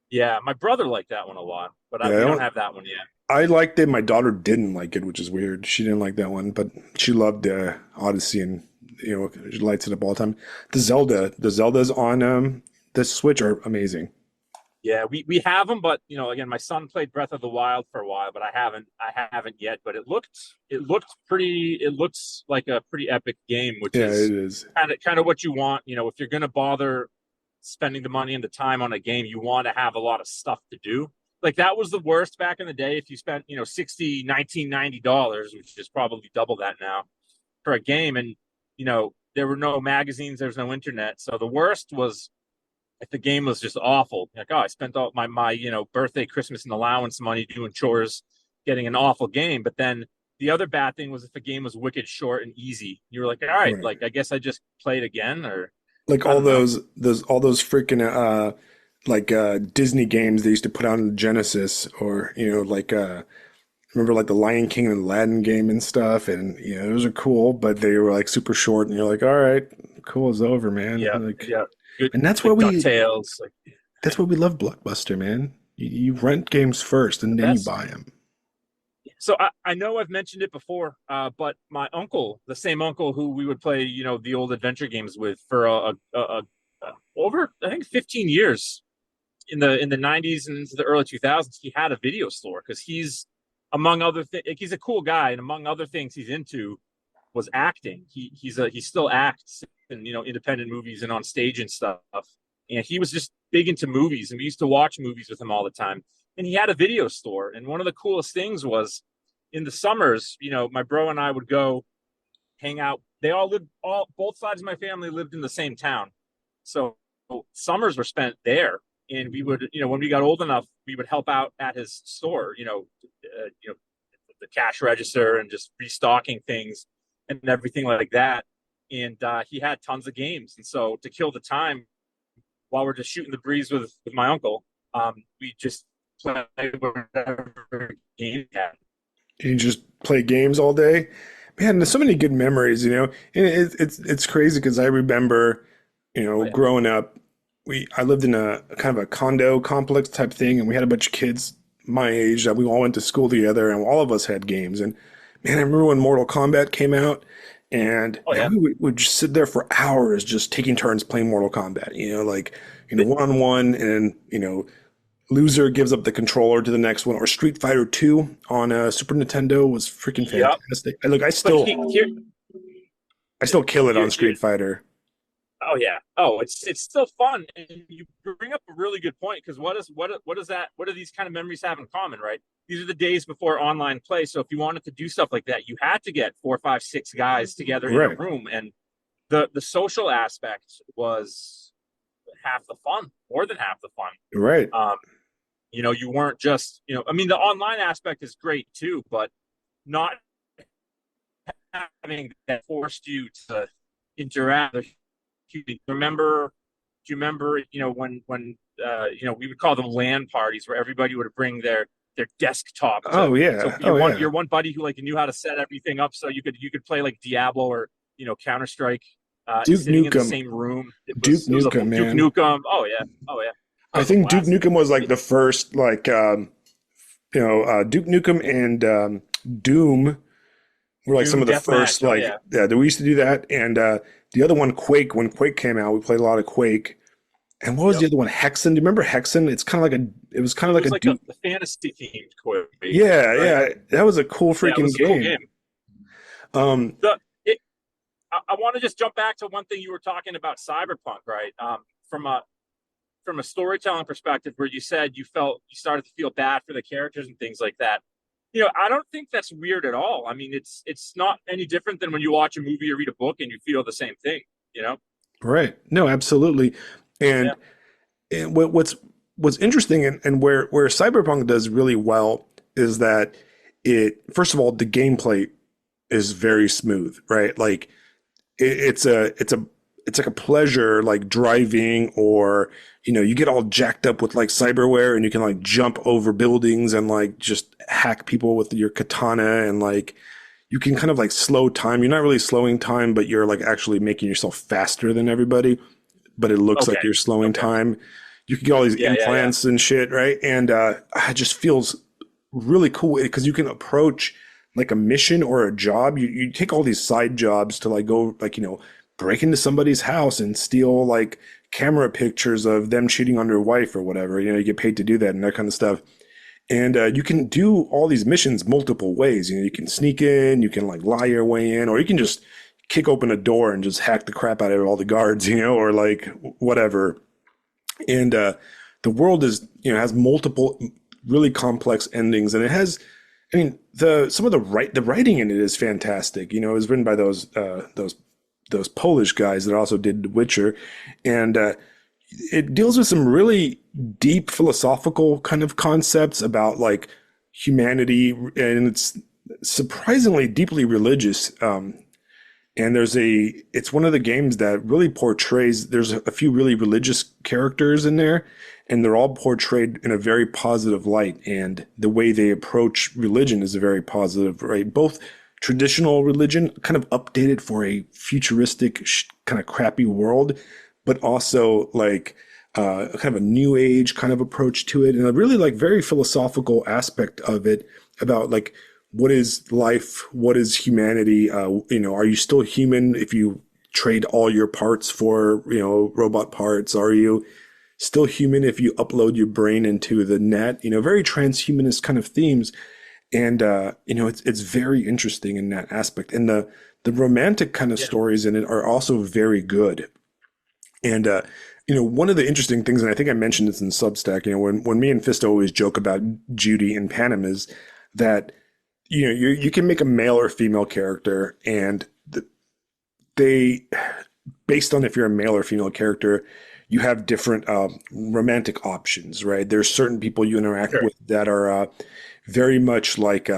yeah. My brother liked that one a lot, but Yeah, we don't have that one yet. I liked it. My daughter didn't like it, which is weird. She didn't like that one, but she loved Odyssey, and she lights it up all the time. The Zeldas on the Switch are amazing. Yeah, we have them, but again, my son played Breath of the Wild for a while, but I haven't yet. But it looks like a pretty epic game, which Yeah, it is is. kind of what you want. If you're gonna bother spending the money and the time on a game, you want to have a lot of stuff to do. Like that was the worst back in the day. If you spent 60, 19, $90, which is probably double that now for a game, and there were no magazines, there was no internet, so the worst was if the game was just awful. Like, oh, I spent all my birthday, Christmas, and allowance money doing chores, getting an awful game. But then the other bad thing was if the game was wicked short and easy, you were like, all right, Right. like I guess I just play it again, or Like I all don't know. those freaking like Disney games they used to put out on Genesis, or like remember like the Lion King and Aladdin game and stuff, and those are cool, but they were like super short, and you're like, all right, cool, is over, man. Yeah, Like, yeah, good, and like Ducktales, like that's why we love Blockbuster, man. You rent games first the and then you best. buy them. So I know I've mentioned it before, but my uncle, the same uncle who we would play, the old adventure games with for over I think 15 years in the 90s and into the early 2000s, he had a video store because he's among other things, he's a cool guy, and among other things he's into was acting. He still acts in independent movies and on stage and stuff. And he was just big into movies, and we used to watch movies with him all the time. And he had a video store, and one of the coolest things was in the summers, my bro and I would go hang out. They all lived both sides of my family lived in the same town. So summers were spent there. And we would, when we got old enough, we would help out at his store, the cash register and just restocking things and everything like that. And he had tons of games. And so to kill the time while we're just shooting the breeze with my uncle, we just play whatever game we had. You just play games all day. Man, there's so many good memories, And it's crazy because I remember, growing up, I lived in a kind of a condo complex type thing, and we had a bunch of kids my age that we all went to school together, and all of us had games. And man, I remember when Mortal Kombat came out, and man, we would just sit there for hours just taking turns playing Mortal Kombat, one-on-one, and loser gives up the controller to the next one. Or Street Fighter 2 on Super Nintendo was freaking fantastic. Look, I still kill it on Street Fighter. Oh yeah. Oh, it's still fun, and you bring up a really good point, because what do these kind of memories have in common, right? These are the days before online play, so if you wanted to do stuff like that, you had to get 4, 5, 6 guys together in a room, and the social aspect was half the fun, more than half the fun. Right. You weren't just, I mean, the online aspect is great too, but not having that forced you to interact. Do you remember, when we would call them LAN parties, where everybody would bring their desktop. Oh yeah. So your one buddy who knew how to set everything up so you could play like Diablo or Counter Strike, Duke sitting Nukem. in the same room. Duke Nukem, man. Duke Nukem. Oh yeah. I think Duke Nukem was like the first, Duke Nukem and Doom were like some of the first, we used to do that. And the other one, Quake, when Quake came out, we played a lot of Quake. And what was the other one? Hexen. Do you remember Hexen? It was kind of like a fantasy themed Quake. Yeah, right? Yeah. That was a cool freaking game. Cool game. I want to just jump back to one thing you were talking about, Cyberpunk, right? From a storytelling perspective, where you said you started to feel bad for the characters and things like that. I don't think that's weird at all. I mean, it's not any different than when you watch a movie or read a book and you feel the same thing, Right. No, absolutely. And what's interesting and where Cyberpunk does really well is that first of all, the gameplay is very smooth, right? Like it's like a pleasure, like driving, or you get all jacked up with like cyberware, and you can like jump over buildings and like just hack people with your katana, and like you can kind of like slow time. You're not really slowing time, but you're like actually making yourself faster than everybody, but it looks like you're slowing time. You can get all these implants and shit, right? And it just feels really cool because you can approach like a mission or a job. You take all these side jobs to like go like break into somebody's house and steal like camera pictures of them cheating on their wife or whatever. You get paid to do that and that kind of stuff. And you can do all these missions multiple ways. You can sneak in, you can like lie your way in, or you can just kick open a door and just hack the crap out of all the guards, or like whatever. And the world is, has multiple really complex endings, and it has, I mean, some of the writing in it is fantastic. It was written by those Polish guys that also did The Witcher, and it deals with some really deep philosophical kind of concepts about like humanity, and it's surprisingly deeply religious. And it's one of the games that really portrays, there's a few really religious characters in there, and they're all portrayed in a very positive light. And the way they approach religion is a very positive, right? Both traditional religion, kind of updated for a futuristic kind of crappy world, but also like kind of a new age kind of approach to it, and a really like very philosophical aspect of it about like what is life? What is humanity? Are you still human if you trade all your parts for, robot parts? Are you still human if you upload your brain into the net? Very transhumanist kind of themes. And it's very interesting in that aspect. And the romantic kind of Yeah. stories in it are also very good. And one of the interesting things, and I think I mentioned this in Substack, when me and Fisto always joke about Judy and Panem is that you can make a male or female character, and they, based on if you're a male or female character, you have different romantic options, right? There's certain people you interact Sure. with that are very much like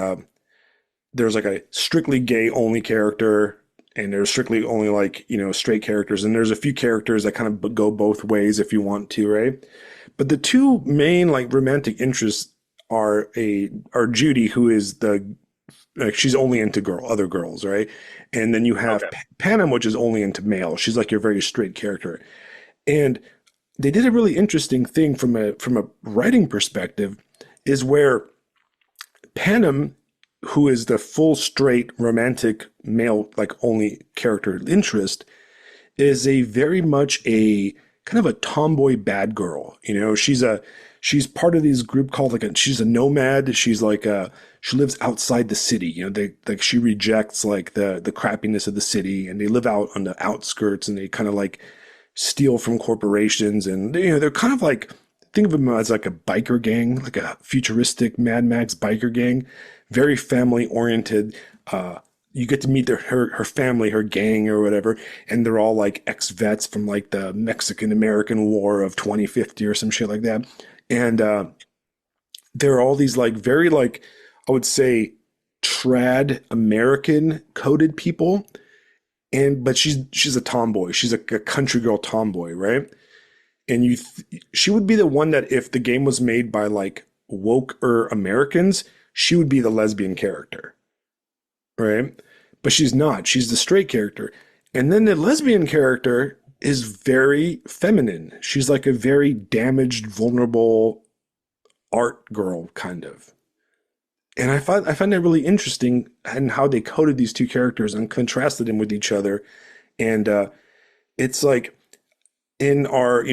there's like a strictly gay only character, and there's strictly only like straight characters, and there's a few characters that kind of go both ways if you want to, right? But the two main like romantic interests are Judy, who is the like she's only into other girls, right? And then you have Okay. Panem, which is only into males. She's like your very straight character. And they did a really interesting thing from a writing perspective, is where Panem, who is the full straight romantic male like only character interest, is a very much a kind of a tomboy bad girl. She's part of this group called she's a nomad. She's like she lives outside the city. She rejects like the crappiness of the city, and they live out on the outskirts, and they kind of like steal from corporations, and they're kind of like, think of them as like a biker gang, like a futuristic Mad Max biker gang, very family oriented. You get to meet her family, her gang or whatever, and they're all like ex-vets from like the Mexican American War of 2050 or some shit like that. And there are all these like very like, I would say, trad American coded people, but she's a tomboy. She's a country girl tomboy, right? And she would be the one that if the game was made by like woke or Americans, she would be the lesbian character, right? But she's not. She's the straight character. And then the lesbian character is very feminine. She's like a very damaged, vulnerable art girl, kind of. And I find that really interesting, and how they coded these two characters and contrasted them with each other. And it's like in our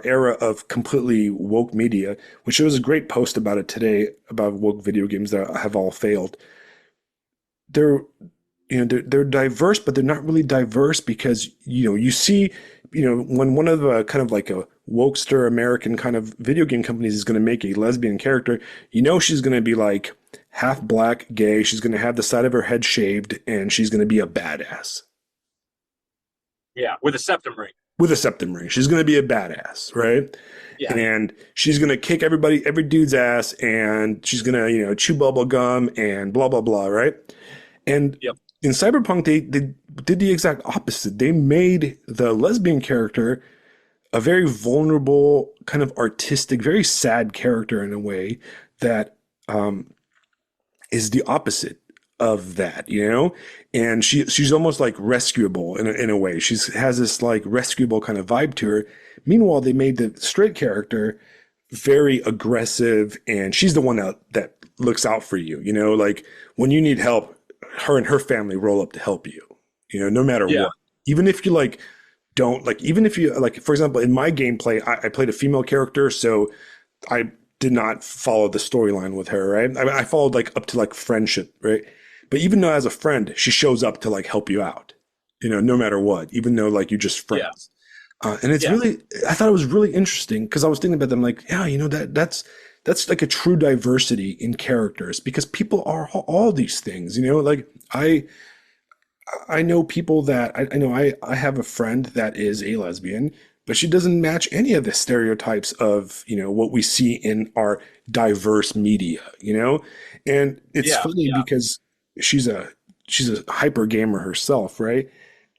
era of completely woke media, which there was a great post about it today about woke video games that have all failed. They're they're diverse, but they're not really diverse because you see when one of the kind of like a wokester American kind of video game companies is going to make a lesbian character, she's going to be like half black, gay. She's going to have the side of her head shaved, and she's going to be a badass Yeah. With a septum ring. with a septum ring. She's going to be a badass, right? Yeah. And she's going to kick every dude's ass, and she's going to, chew bubble gum and blah, blah, blah, right? And Yep. in Cyberpunk, they did the exact opposite. They made the lesbian character a very vulnerable, kind of artistic, very sad character in a way that is the opposite of that, And she's almost like rescuable in a way. She has this like rescuable kind of vibe to her. Meanwhile, they made the straight character very aggressive, and she's the one that looks out for you. Like when you need help, her and her family roll up to help you. No matter Yeah. what. Even if you like don't like, even if you like, for example, in my gameplay, I played a female character, so I did not follow the storyline with her, right? I followed like up to like friendship, right? But even though as a friend, she shows up to like help you out, no matter what, even though like you're just Yeah. friends. And it's Yeah. really, I thought it was really interesting because I was thinking about them like, yeah, that's like a true diversity in characters, because people are all these things, like I know people that I know I have a friend that is a lesbian, but she doesn't match any of the stereotypes of, what we see in our diverse media, And it's Yeah. funny Yeah. because she's a she's a hyper gamer herself, right?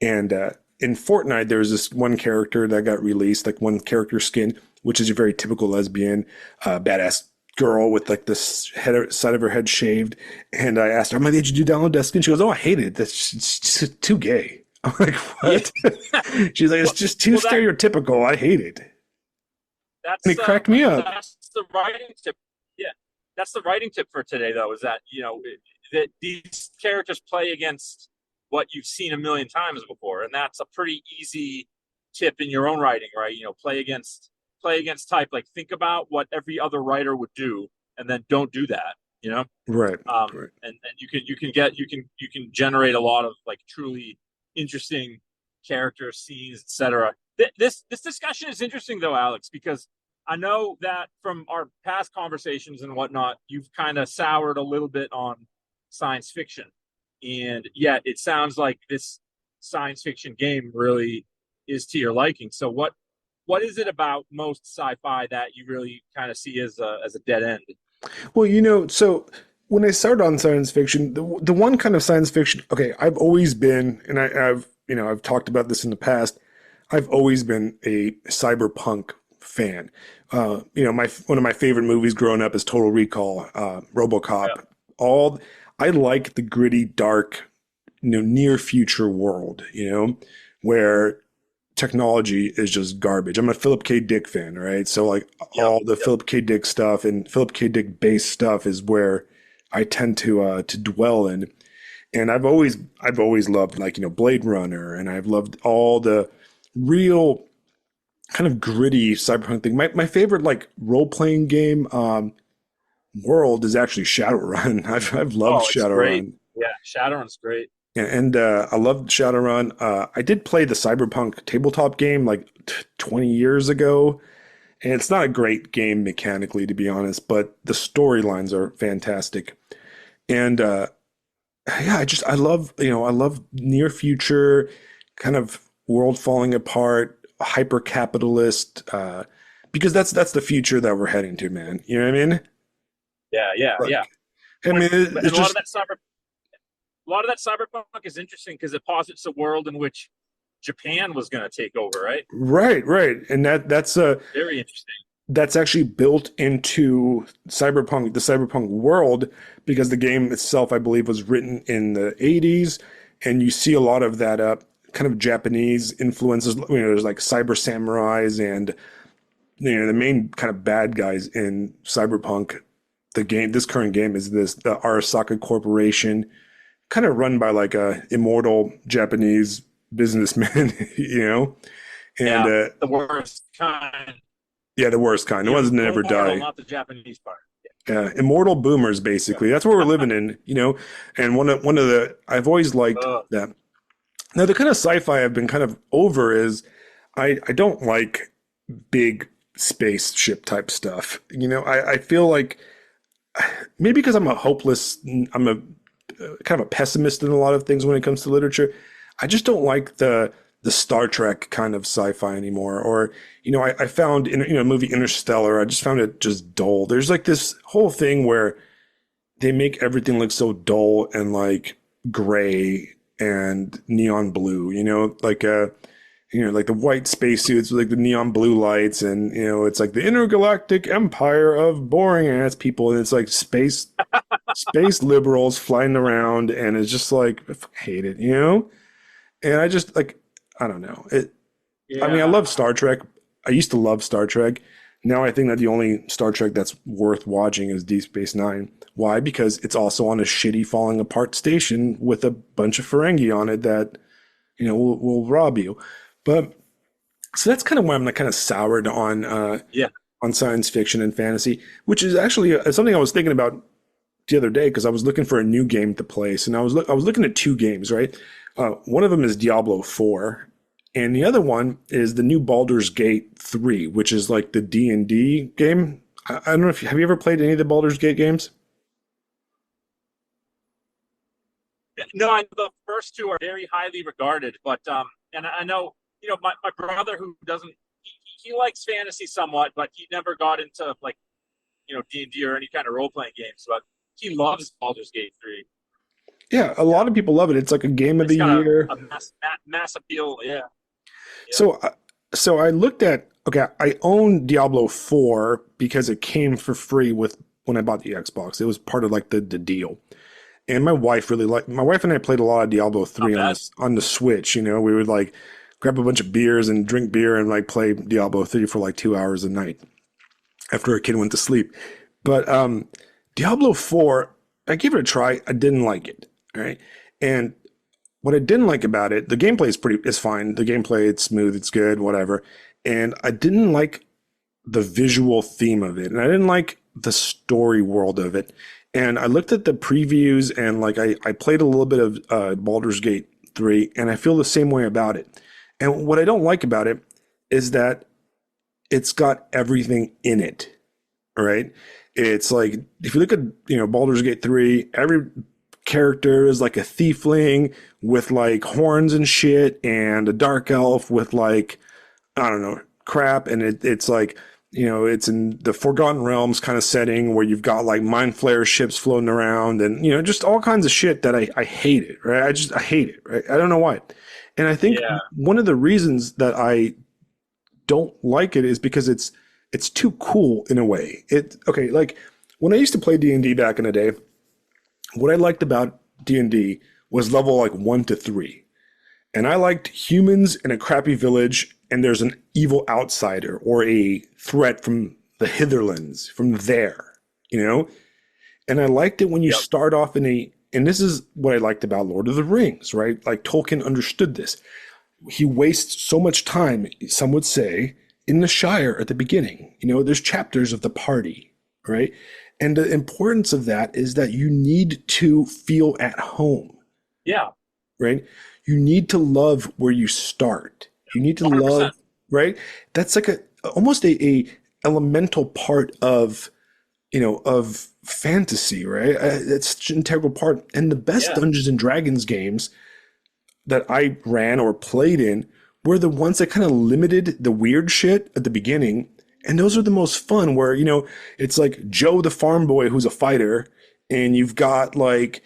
And in Fortnite, there's this one character that got released, like one character skin, which is a very typical lesbian, badass girl with like this side of her head shaved. And I asked her, I'm like, did you download that skin? She goes, oh, I hate it. That's just too gay. I'm like, what? She's like, it's just too Well, stereotypical. I hate it. And it cracked me up. that's the writing tip. Yeah, that's the writing tip for today, though. Is that that these characters play against what you've seen a million times before, and that's a pretty easy tip in your own writing, right? Play against type. Like, think about what every other writer would do, and then don't do that. You know, Right. Right. and you can generate a lot of like truly interesting character scenes, etc. This discussion is interesting though, Alex, because I know that from our past conversations and whatnot, you've kind of soured a little bit on science fiction, and yet it sounds like this science fiction game really is to your liking. So what is it about most sci-fi that you really kind of see as a dead end? Well, so when I started on science fiction, the one kind of science fiction, okay, I've always been, and I've talked about this in the past. I've always been a cyberpunk fan. My one of my favorite movies growing up is Total Recall, RoboCop. Yeah. All I like the gritty, dark, near future world, where technology is just garbage. I'm a Philip K. Dick fan, right? So like Yep. all the Yep. Philip K. Dick stuff and Philip K. Dick based stuff is where I tend to dwell in. And I've always loved like, Blade Runner, and I've loved all the real kind of gritty cyberpunk thing. My favorite like role playing game world is actually Shadowrun. I've loved Oh, it's great. Shadowrun. Yeah, Shadowrun's great. And I loved Shadowrun. I did play the Cyberpunk tabletop game like 20 years ago, and it's not a great game mechanically, to be honest, but the storylines are fantastic. And yeah, I love near future kind of world falling apart, hyper capitalist, because that's the future that we're heading to, man. You know what I mean? Yeah, yeah, yeah. Like, I mean, And it's just a lot of that cyberpunk is interesting because it posits a world in which Japan was going to take over, right? right, right, and Very interesting. that's actually built into the cyberpunk world, because the game itself, I believe, was written in the 80s, and you see a lot of that kind of Japanese influences. There's like cyber samurais, and the main kind of bad guys in cyberpunk. This current game is the Arasaka Corporation, kind of run by like a immortal Japanese businessman, and Yeah, the worst kind. yeah, the worst kind, the ones that never Immortal, die. not the Japanese part. Immortal boomers, basically. That's what we're living in. And one of the I've always liked Uh, that. Now, the kind of sci-fi I've been kind of over is I don't like big spaceship type stuff. I feel like maybe because I'm a kind of a pessimist in a lot of things when it comes to literature. I just don't like the Star Trek kind of sci-fi anymore. Or, I found in movie Interstellar, I just found it just dull. There's like this whole thing where they make everything look so dull and like gray and neon blue, like the white spacesuits with like the neon blue lights, and it's like the intergalactic empire of boring ass people, and it's like space liberals flying around, and it's just like I fucking hate it. And I just like I don't know it. I mean, I yeah, love Star Trek. I used to love Star Trek. Now I think that the only Star Trek that's worth watching is Deep Space Nine. Why? Because it's also on a shitty falling apart station with a bunch of Ferengi on it that will rob you. But so that's kind of why I'm like kind of soured yeah. on science fiction and fantasy, which is actually something I was thinking about the other day, because I was looking for a new game to play. So now I was looking at two games, right? One of them is Diablo 4, and the other one is the new Baldur's Gate 3, which is like the D&D game. I don't know if have you ever played any of the Baldur's Gate games? No, I know the first two are very highly regarded, but and I know my brother who doesn't he likes fantasy somewhat, but he never got into like D&D or any kind of role playing games, but he loves Baldur's Gate 3. Yeah, a lot of people love it. It's like a game of It's the got year. a mass appeal. Yeah, yeah. So, so I looked at, okay, I own Diablo 4 because it came for free with when I bought the Xbox. It was part of like the deal. And my wife and I played a lot of Diablo Not 3 bad. on the Switch. We would like grab a bunch of beers and drink beer and like play Diablo 3 for like 2 hours a night after our kid went to sleep. But Diablo 4, I gave it a try. I didn't like it. All right. And what I didn't like about it, the gameplay is fine. The gameplay, it's smooth, it's good, whatever. And I didn't like the visual theme of it. And I didn't like the story world of it. And I looked at the previews and like I played a little bit of Baldur's Gate 3 and I feel the same way about it. And what I don't like about it is that it's got everything in it. All right. It's like if you look at, Baldur's Gate 3, every character is like a tiefling with like horns and shit and a dark elf with like, I don't know, crap. And it's like, it's in the Forgotten Realms kind of setting where you've got like mind flare ships floating around and, just all kinds of shit that I hate it, right? I hate it, right? I don't know why. And I think Yeah. one of the reasons that I don't like it is because it's too cool in a way. Okay, like when I used to play D&D back in the day, what I liked about D&D was level like 1 to 3. And I liked humans in a crappy village and there's an evil outsider or a threat from the Hitherlands, from there, you know? And I liked it when you Yep. start off and this is what I liked about Lord of the Rings, right? Like Tolkien understood this. He wastes so much time, some would say, in the Shire at the beginning. There's chapters of the party, right? And the importance of that is that you need to feel at home, Yeah. right? You need to love where you start. You need to 100%. love, right? That's like almost a elemental part of, of fantasy, right? It's such an integral part. And the best Yeah. Dungeons and Dragons games that I ran or played in were the ones that kind of limited the weird shit at the beginning. And those are the most fun where, it's like Joe the farm boy who's a fighter, and you've got like,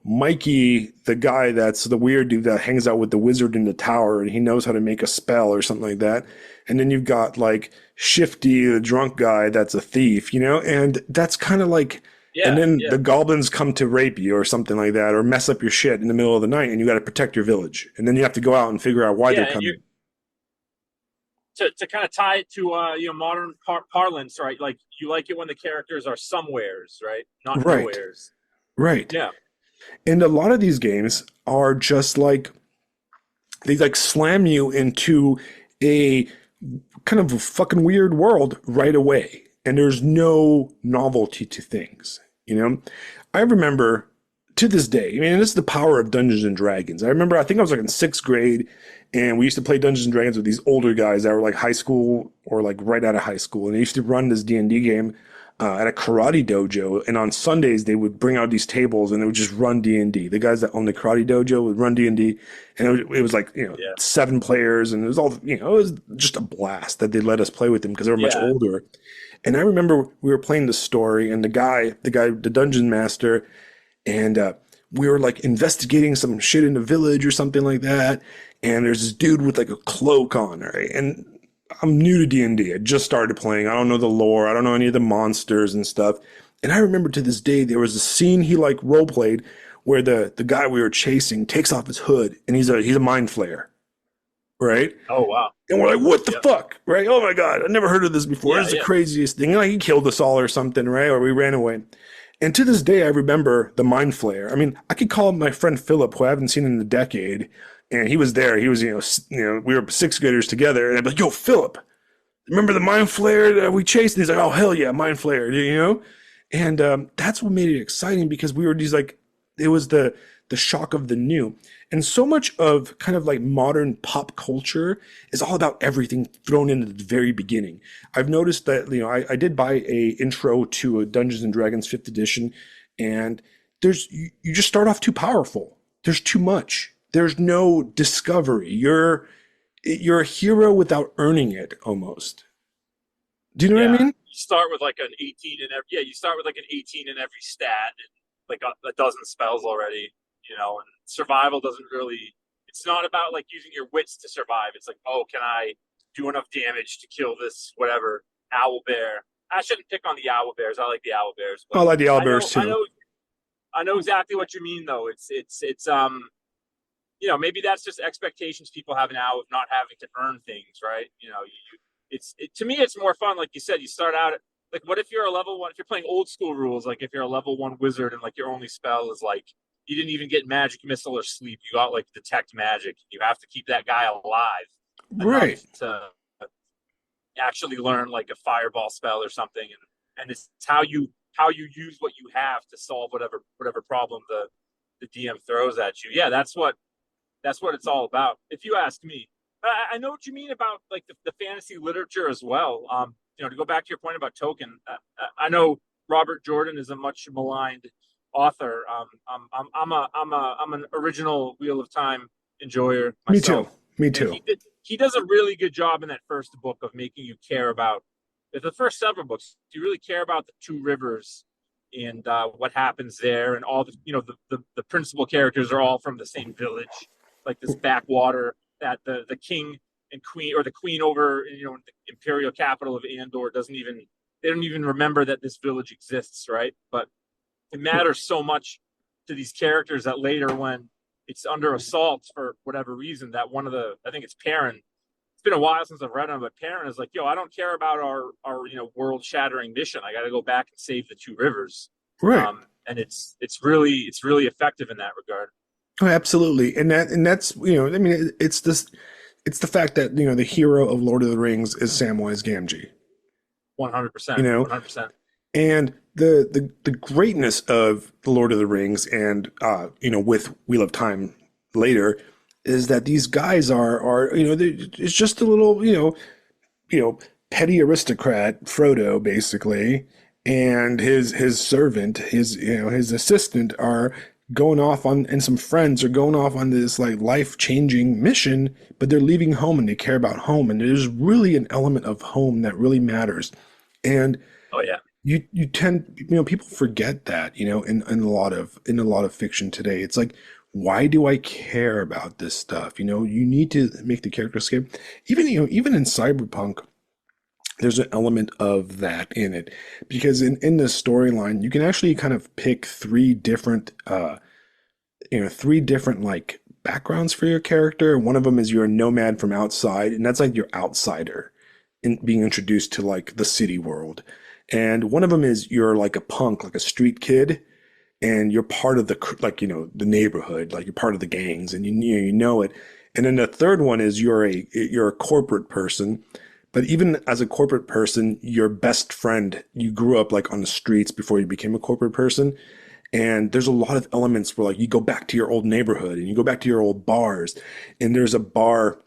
Mikey, the guy that's the weird dude that hangs out with the wizard in the tower and he knows how to make a spell or something like that. And then you've got like Shifty, the drunk guy that's a thief, and that's kind of like, and Yeah. then Yeah. the goblins come to rape you or something like that, or mess up your shit in the middle of the night, and you got to protect your village. And then you have to go out and figure out why Yeah. they're And you coming. to kind of tie it to modern parlance, right? Like you like it when the characters are somewheres, right? Not Right, nowheres. right. Yeah. And a lot of these games are just like they like slam you into a kind of a fucking weird world right away, and there's no novelty to things. I remember to this day. I mean, this is the power of Dungeons and Dragons. I remember, I think I was like in sixth grade, and we used to play Dungeons and Dragons with these older guys that were like high school or like right out of high school, and they used to run this D&D game at a karate dojo. And on Sundays, they would bring out these tables and they would just run D&D. The guys that own the karate dojo would run D&D, and it was like Yeah. 7 players, and it was all it was just a blast that they let us play with them because they were much Yeah. older. And I remember we were playing the story, and the dungeon master, and we were like investigating some shit in the village or something like that. And there's this dude with like a cloak on, right? And I'm new to D&D. I just started playing. I don't know the lore. I don't know any of the monsters and stuff. And I remember to this day there was a scene he like role played where the guy we were chasing takes off his hood and he's a mind flayer, right? Oh wow. And we're like, what the Yep. fuck, right? Oh my god, I never heard of this before. Yeah. It's the Yeah. craziest thing. Like he killed us all or something, right? Or we ran away. And to this day, I remember the mind flayer. I mean, I could call my friend Philip, who I haven't seen in a decade, and he was there. He was, we were sixth graders together, and I'd be like, "Yo, Philip, remember the mind flayer that we chased?" And he's like, "Oh hell yeah, mind flayer," And that's what made it exciting because we were these like, it was the shock of the new, and so much of kind of like modern pop culture is all about everything thrown in at the very beginning. I've noticed that I did buy a intro to a Dungeons and Dragons fifth edition, and you just start off too powerful. There's too much. There's no discovery. You're a hero without earning it almost. Do you know what I Yeah. mean? You start with like an 18 in every. Yeah. You start with like an 18 in every stat and like a dozen spells already. And survival doesn't really. It's not about like using your wits to survive. It's like, oh, can I do enough damage to kill this whatever owl bear? I shouldn't pick on the owl bears. I like the owl bears, I but like the I know, owlbears I too. know, I know exactly what you mean. Though it's maybe that's just expectations people have now of not having to earn things, right? To me, it's more fun. Like you said, you start out like what if you're a level one? If you're playing old school rules, like if you're a level one wizard and like your only spell is like you didn't even get magic missile or sleep, you got like detect magic. You have to keep that guy alive enough Right. to actually learn like a fireball spell or something, and it's how you use what you have to solve whatever problem the DM throws at you. Yeah, that's what it's all about. If you ask me, I know what you mean about like the fantasy literature as well. To go back to your point about Tolkien, I know Robert Jordan is a much maligned author. I'm an original Wheel of Time enjoyer Me too. myself, Me and too. he does a really good job in that first book of making you care about the first several books. You really care about the two rivers and what happens there, and all the principal characters are all from the same village, like this backwater that the king and queen, or the queen over the imperial capital of Andor, doesn't even they don't even remember that this village exists, right? But it matters so much to these characters that later, when it's under assault for whatever reason, that one of the I think it's Perrin. It's been a while since I've read him, but Perrin is like, yo, I don't care about our world shattering mission. I got to go back and save the two rivers. Right. And it's really effective in that regard. Oh, absolutely. And that's, I mean, it's the fact that, the hero of Lord of the Rings is Samwise Gamgee, you 100%, know, 100%. and the greatness of the Lord of the Rings and, with Wheel of Time later is that these guys are, it's just a little, petty aristocrat, Frodo, basically, and his servant, his assistant are going off on, and some friends are going off on this like life-changing mission, but they're leaving home and they care about home, and there's really an element of home that really matters. And Oh yeah. you tend, people forget that, in a lot of fiction today. It's like, why do I care about this stuff? You need to make the character escape. Even in Cyberpunk, there's an element of that in it, because in the storyline you can actually kind of pick three different like backgrounds for your character. One of them is you're a nomad from outside, and that's like your outsider in being introduced to like the city world. And one of them is you're like a punk, like a street kid, and you're part of the neighborhood, like you're part of the gangs, and you know it. And then the third one is you're a corporate person, but even as a corporate person, your best friend, you grew up like on the streets before you became a corporate person. And there's a lot of elements where like you go back to your old neighborhood and you go back to your old bars. And there's a bar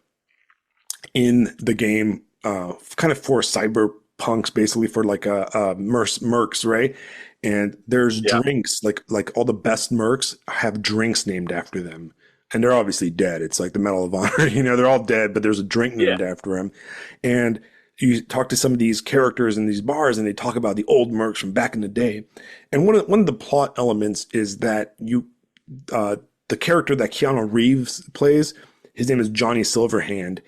in the game, kind of for cyberpunks, basically for like mercs, right? And there's Yeah. drinks, like all the best mercs have drinks named after them. And they're obviously dead. It's like the Medal of Honor, they're all dead, but there's a drink Yeah. named after them. And you talk to some of these characters in these bars, and they talk about the old mercs from back in the day. And one of the plot elements is that the character that Keanu Reeves plays, his name is Johnny Silverhand,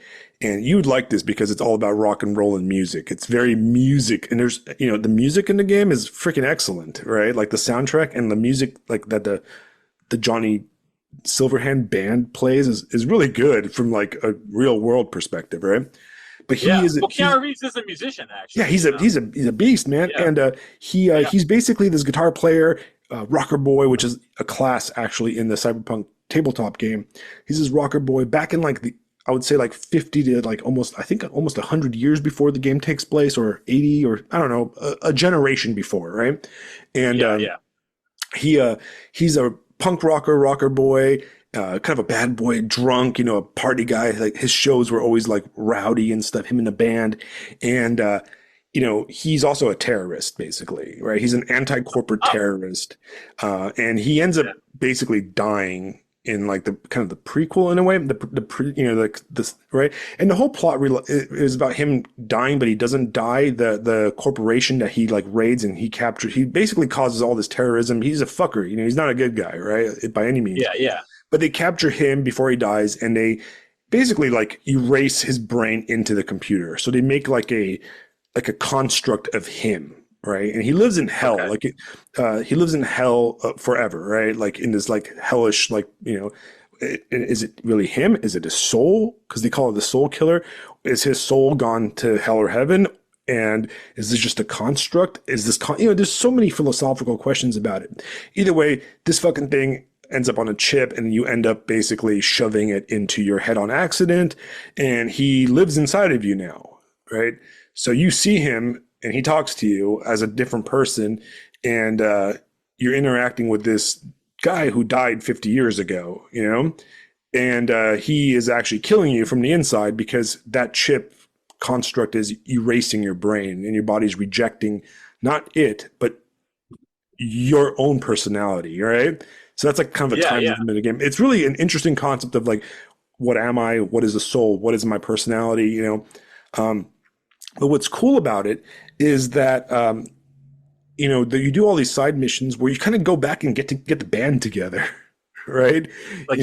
and you would like this because it's all about rock and roll and music. It's very music, and there's the music in the game is freaking excellent, right? Like the soundtrack and the music, like that the Johnny Silverhand band plays is really good from like a real world perspective, right? But he Yeah. is Well, Keanu Reeves is a musician, yeah, actually. he's a beast, man. Yeah. And Yeah. he's basically this guitar player, rocker boy, which is a class actually in the Cyberpunk tabletop game. He's this rocker boy back in like I would say like 50 to like almost 100 years before the game takes place, or 80, or I don't know, a generation before, right? And Yeah. Yeah. he's a punk rocker boy, kind of a bad boy, drunk, a party guy. Like his shows were always like rowdy and stuff, him in the band. And, he's also a terrorist, basically, right? He's an anti-corporate Oh. terrorist. And he ends up Yeah. basically dying in like the kind of the prequel in a way, like this, right? And the whole plot is about him dying, but he doesn't die. The corporation that he like raids and he captures, he basically causes all this terrorism. He's a fucker, he's not a good guy, right? By any means. Yeah. Yeah. But they capture him before he dies, and they basically like erase his brain into the computer. So they make like a construct of him, right? And he lives in hell, Okay. he lives in hell forever, right? Like in this like hellish, like is it really him? Is it a soul? Because they call it the soul killer. Is his soul gone to hell or heaven? And is this just a construct? Is this, there's so many philosophical questions about it. Either way, this fucking thing ends up on a chip and you end up basically shoving it into your head on accident. And he lives inside of you now, right? So you see him and he talks to you as a different person. And you're interacting with this guy who died 50 years ago, and he is actually killing you from the inside because that chip construct is erasing your brain and your body's rejecting not it, but your own personality, right? So that's like kind of a time limit game. It's really an interesting concept of like, what am I? What is the soul? What is my personality? But what's cool about it is that you do all these side missions where you kind of go back and get the band together, right? Like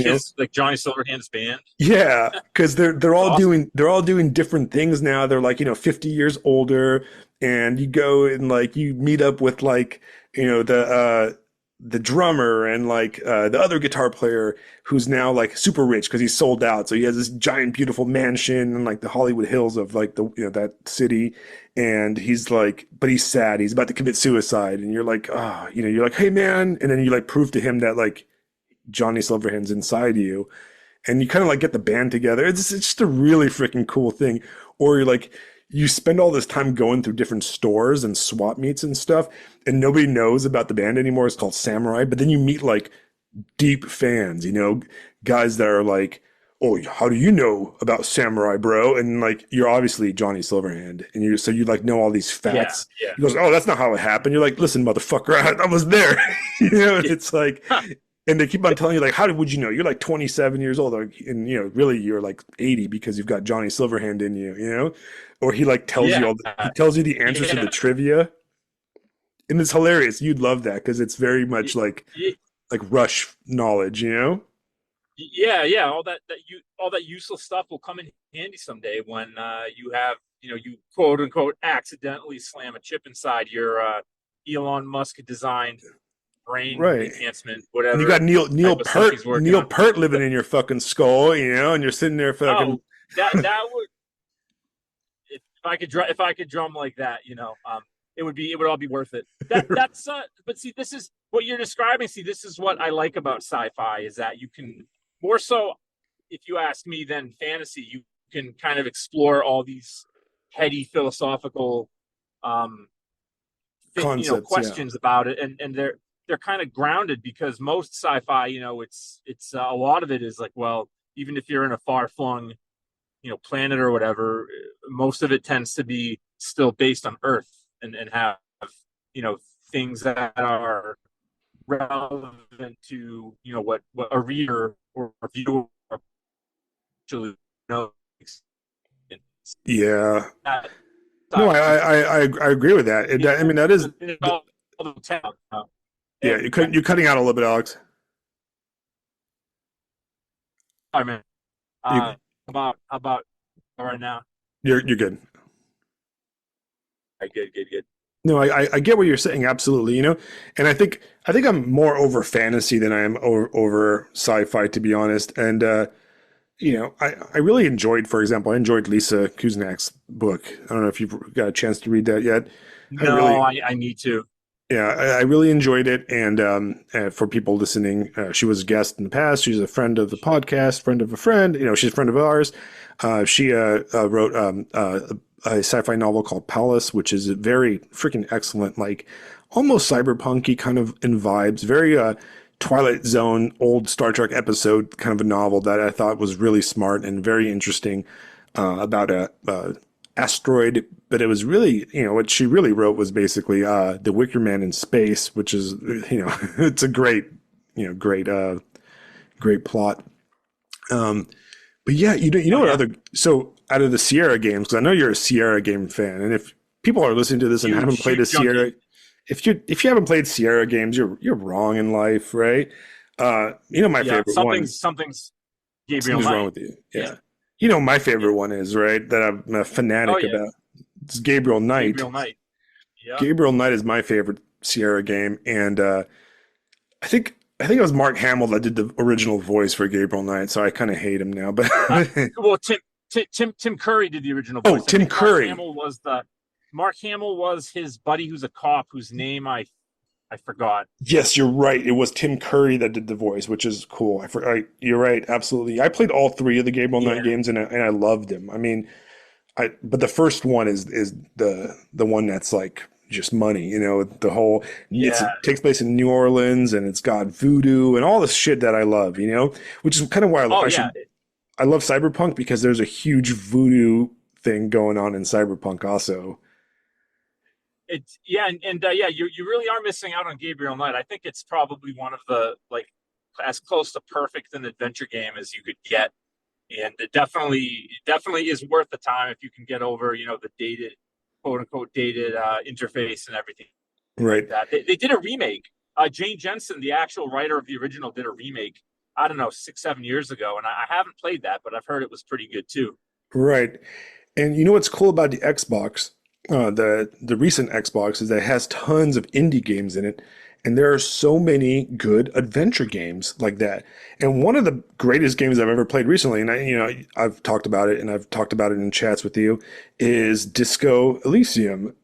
Johnny Silverhand's band. Yeah, because they're all awesome. doing different things now. They're like 50 years older, and you go and like you meet up with like the drummer and like the other guitar player who's now like super rich because he's sold out. So he has this giant, beautiful mansion in like the Hollywood Hills of like that city. And he's like, but he's sad. He's about to commit suicide. And you're like, you're like, hey man. And then you like prove to him that like Johnny Silverhand's inside you. And you kind of like get the band together. It's just a really freaking cool thing. Or you're like, you spend all this time going through different stores and swap meets and stuff, and nobody knows about the band anymore. It's called Samurai. But then you meet like deep fans, guys that are like, oh, how do you know about Samurai, bro? And like, you're obviously Johnny Silverhand, and you like know all these facts. Yeah. He goes, oh, that's not how it happened. You're like, listen, motherfucker, I was there. It's like, and they keep on telling you like, how would you know? You're like 27 years old, and really you're like 80 because you've got Johnny Silverhand in you, or he like tells you he tells you the answers to the trivia, and it's hilarious. You'd love that because it's very much like Rush knowledge, Yeah. All that useless stuff will come in handy someday when you have you quote unquote accidentally slam a chip inside your Elon Musk designed brain enhancement, whatever. And you got Neil Peart living in your fucking skull, and you're sitting there fucking. That would, if I could drum like that, it would all be worth it. That's but see, this is what you're describing. See, this is what I like about sci-fi is that you can more so, if you ask me, than fantasy. You can kind of explore all these heady philosophical concepts, questions about it, and they're kind of grounded because most sci-fi, it's a lot of it is like, well, even if you're in a far-flung, planet or whatever, most of it tends to be still based on Earth and have, things that are relevant to, what a reader or a viewer actually knows. Yeah. No, I agree with that. I mean, that is. Yeah, you're cutting out a little bit, Alex. All right, man. How about right now? You're good. All right, good. No, I get what you're saying, absolutely. And I think I'm more over fantasy than I am over sci-fi, to be honest. And I really enjoyed, for example, I enjoyed Lisa Kuznak's book. I don't know if you've got a chance to read that yet. No, I need to. Yeah, I really enjoyed it. And for people listening, she was a guest in the past. She's a friend of the podcast, friend of a friend. She's a friend of ours. She wrote a sci-fi novel called Palace, which is very freaking excellent, like almost cyberpunky kind of in vibes. Very Twilight Zone, old Star Trek episode kind of a novel that I thought was really smart and very interesting about a asteroid, but it was really, what she really wrote was basically the Wicker Man in space, which is, it's a great plot. But yeah, what other, so out of the Sierra games, because I know you're a Sierra game fan, and if people are listening to this and haven't played a Sierra, if you haven't played Sierra games, you're wrong in life, right? My favorite one. Something's Gabriel Knight. Wrong with you. Yeah. My favorite one is, right, that I'm a fanatic about. It's Gabriel Knight. Yeah. Gabriel Knight is my favorite Sierra game, and I think it was Mark Hamill that did the original voice for Gabriel Knight, so I kind of hate him now. But well, Tim Curry did the original voice. Oh, Tim Curry. Mark Mark Hamill was his buddy, who's a cop, whose name I forgot. Yes, you're right. It was Tim Curry that did the voice, which is cool. You're right, absolutely. I played all three of the Gabriel Yeah. Knight games, and I loved them. I mean, but the first one is the one that's like just money, the whole it Yeah. takes place in New Orleans, and it's got voodoo and all this shit that I love, which is kind of why Oh yeah. I love Cyberpunk, because there's a huge voodoo thing going on in Cyberpunk also. It's yeah, and yeah, you really are missing out on Gabriel Knight. I think it's probably one of the like as close to perfect an adventure game as you could get, and it definitely is worth the time if you can get over the dated, quote unquote dated interface and everything Right. like that. They did a remake. Jane Jensen, the actual writer of the original, did a remake. I don't know, 6-7 years ago, and I haven't played that, but I've heard it was pretty good too. Right. And you know what's cool about the Xbox, the recent Xbox, is that it has tons of indie games in it, and there are so many good adventure games like that. And one of the greatest games I've ever played recently, and I've talked about it, and I've talked about it in chats with you, is Disco Elysium,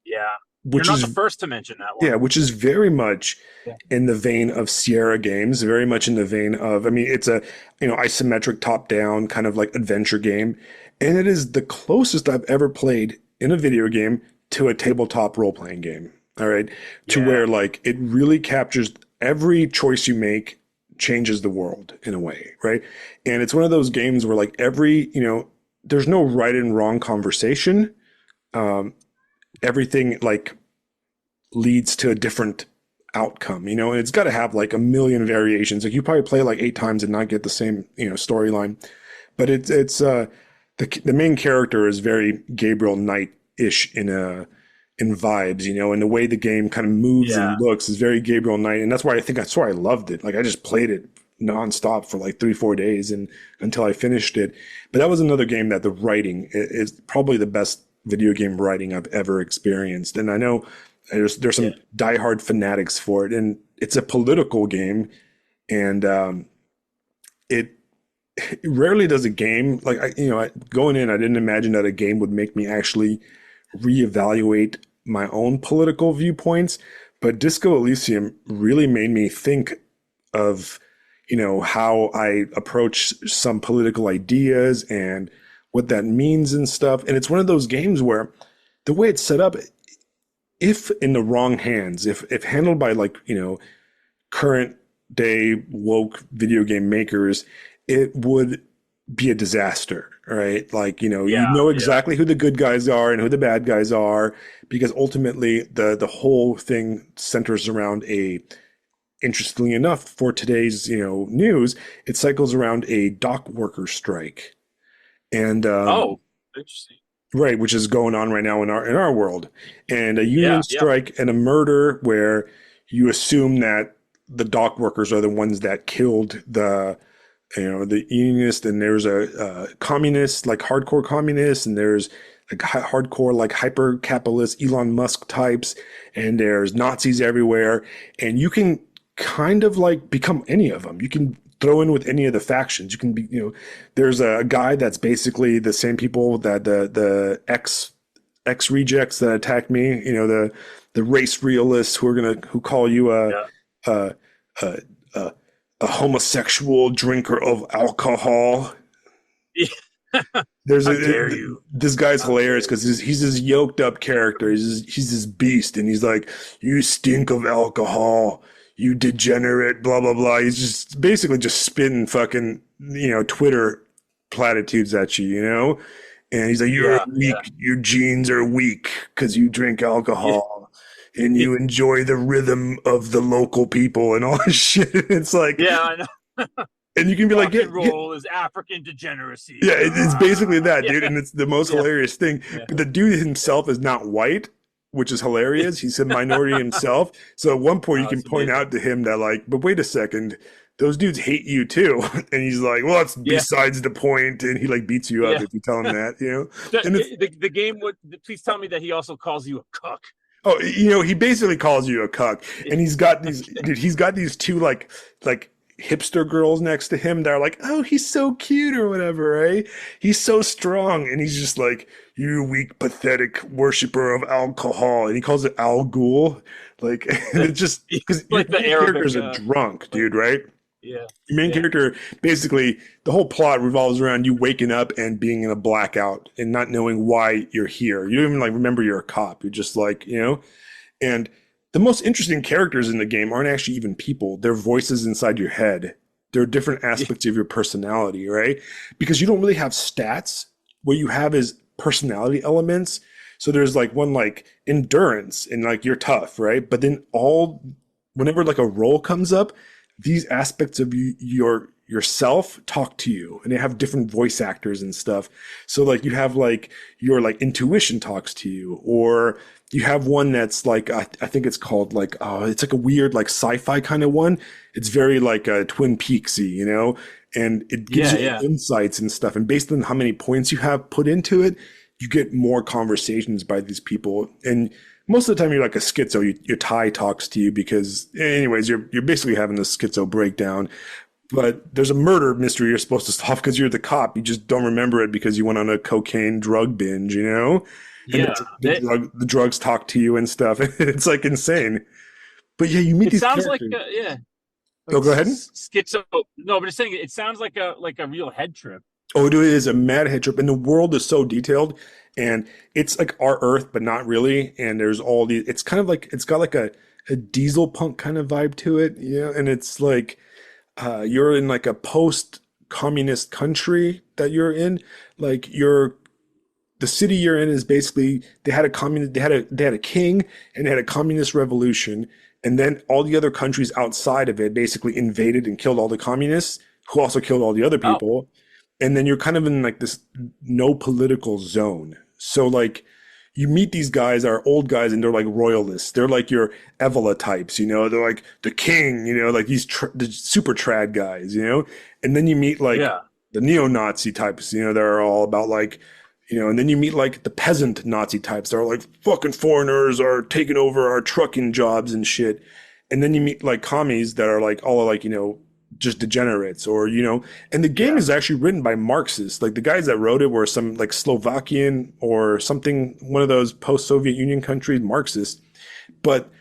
Yeah, you're which not the is first to mention that one. yeah, which is very much Yeah. in the vein of Sierra games, very much in the vein of, I mean, it's a, isometric top-down kind of like adventure game, and it is the closest I've ever played in a video game to a tabletop role-playing game. All right, to Yeah. where like it really captures every choice you make changes the world in a way, right? And it's one of those games where like there's no right and wrong conversation. Um, Everything like leads to a different outcome, and it's got to have like a million variations. Like you probably play like 8 times and not get the same, storyline. But the main character is very Gabriel Knight-ish in vibes, and the way the game kind of moves Yeah. and looks is very Gabriel Knight, and that's why I loved it. Like I just played it nonstop for like 3-4 days and until I finished it. But that was another game that the writing is probably the best video game writing I've ever experienced. And I know there's some Yeah. diehard fanatics for it, and it's a political game, and it rarely does a game like going in. I didn't imagine that a game would make me actually reevaluate my own political viewpoints, but Disco Elysium really made me think of how I approach some political ideas and what that means and stuff. And it's one of those games where the way it's set up, if in the wrong hands, if handled by like current day woke video game makers, it would be a disaster, right? Like, you Yeah. know Yeah. exactly who the good guys are and who the bad guys are, because ultimately the whole thing centers around interestingly enough, for today's, news, it cycles around a dock worker strike. And Oh, interesting. right, which is going on right now in our world, and a union Yeah. Yeah. strike and a murder where you assume that the dock workers are the ones that killed the unionist, and there's a communist, like hardcore communist, and there's like hardcore like hyper capitalist Elon Musk types, and there's Nazis everywhere, and you can kind of like become any of them. You can throw in with any of the factions. You can be, there's a guy that's basically the same people that the X rejects that attacked me, the race realists who call you Yeah. a, a, a a homosexual drinker of alcohol. There's How dare you? This guy's How hilarious dare because he's this yoked up character. He's this beast, and he's like, "You stink of alcohol, you degenerate." Blah blah blah. He's just basically just spitting fucking Twitter platitudes at you, And he's like, "You're Yeah. Yeah. weak. Your genes are weak because you drink alcohol." And you enjoy the rhythm of the local people and all this shit. It's like, Yeah. I know. and you can be like, Rock and roll is African degeneracy. yeah, it's basically that, Yeah. dude. And it's the most hilarious thing. Yeah. But the dude himself is not white, which is hilarious. He's a minority himself. So at one point, you can It's point amazing. out to him that, like, but wait a second, those dudes hate you too. And he's like, well, that's Yeah. besides the point. And he like beats you up Yeah. if you tell him that, And it's, The game would please tell me that he also calls you a cook. oh, he basically calls you a cuck. And he's got these, dude, he's got these two like hipster girls next to him that are like, oh, he's so cute or whatever, right? He's so strong. And he's just like, you weak, pathetic worshiper of alcohol. And he calls it Al Ghul. Like, and it's just because your Like the main Arabic, character's a drunk, dude, right? yeah, Your main yeah, character, basically, the whole plot revolves around you waking up and being in a blackout and not knowing why you're here. You don't even like remember you're a cop. You're just like, and the most interesting characters in the game aren't actually even people. They're voices inside your head. They're different yeah, aspects of your personality, right? Because you don't really have stats. What you have is personality elements. So there's like one like endurance and like you're tough, right? But then whenever like a role comes up, these aspects of yourself talk to you and they have different voice actors and stuff. So like you have like your like intuition talks to you, or you have one that's like I think it's called like it's like a weird like sci-fi kind of one. It's very like Twin Peaksy, and it gives yeah, you yeah. insights and stuff. And based on how many points you have put into it, you get more conversations by these people. And most of the time you're like a schizo. Your tie talks to you because, anyways, you're basically having a schizo breakdown. But there's a murder mystery you're supposed to solve because you're the cop. You just don't remember it because you went on a cocaine drug binge, And Yeah. the drugs talk to you and stuff. It's like insane. But yeah, you meet It these sounds like characters. yeah, Oh, like go ahead. schizo. No, but it's saying it sounds like a real head trip. Oh, it is a mad head trip, and the world is so detailed, and it's like our Earth, but not really. And there's all these. It's kind of like it's got like a diesel punk kind of vibe to it, And it's like you're in like a post-communist country that you're in. Like the city you're in is basically they had a king and they had a communist revolution, and then all the other countries outside of it basically invaded and killed all the communists who also killed all the other Oh, people. And then you're kind of in like this no political zone. So like you meet these guys that are old guys and they're like royalists. They're like your Evola types, They're like the king, like the super trad guys, And then you meet like yeah, the neo-Nazi types, that are all about like, and then you meet like the peasant Nazi types that are like fucking foreigners are taking over our trucking jobs and shit. And then you meet like commies that are like all like, just degenerates or, and the game yeah. is actually written by Marxists. Like the guys that wrote it were some like Slovakian or something, one of those post-Soviet Union countries, Marxists. But,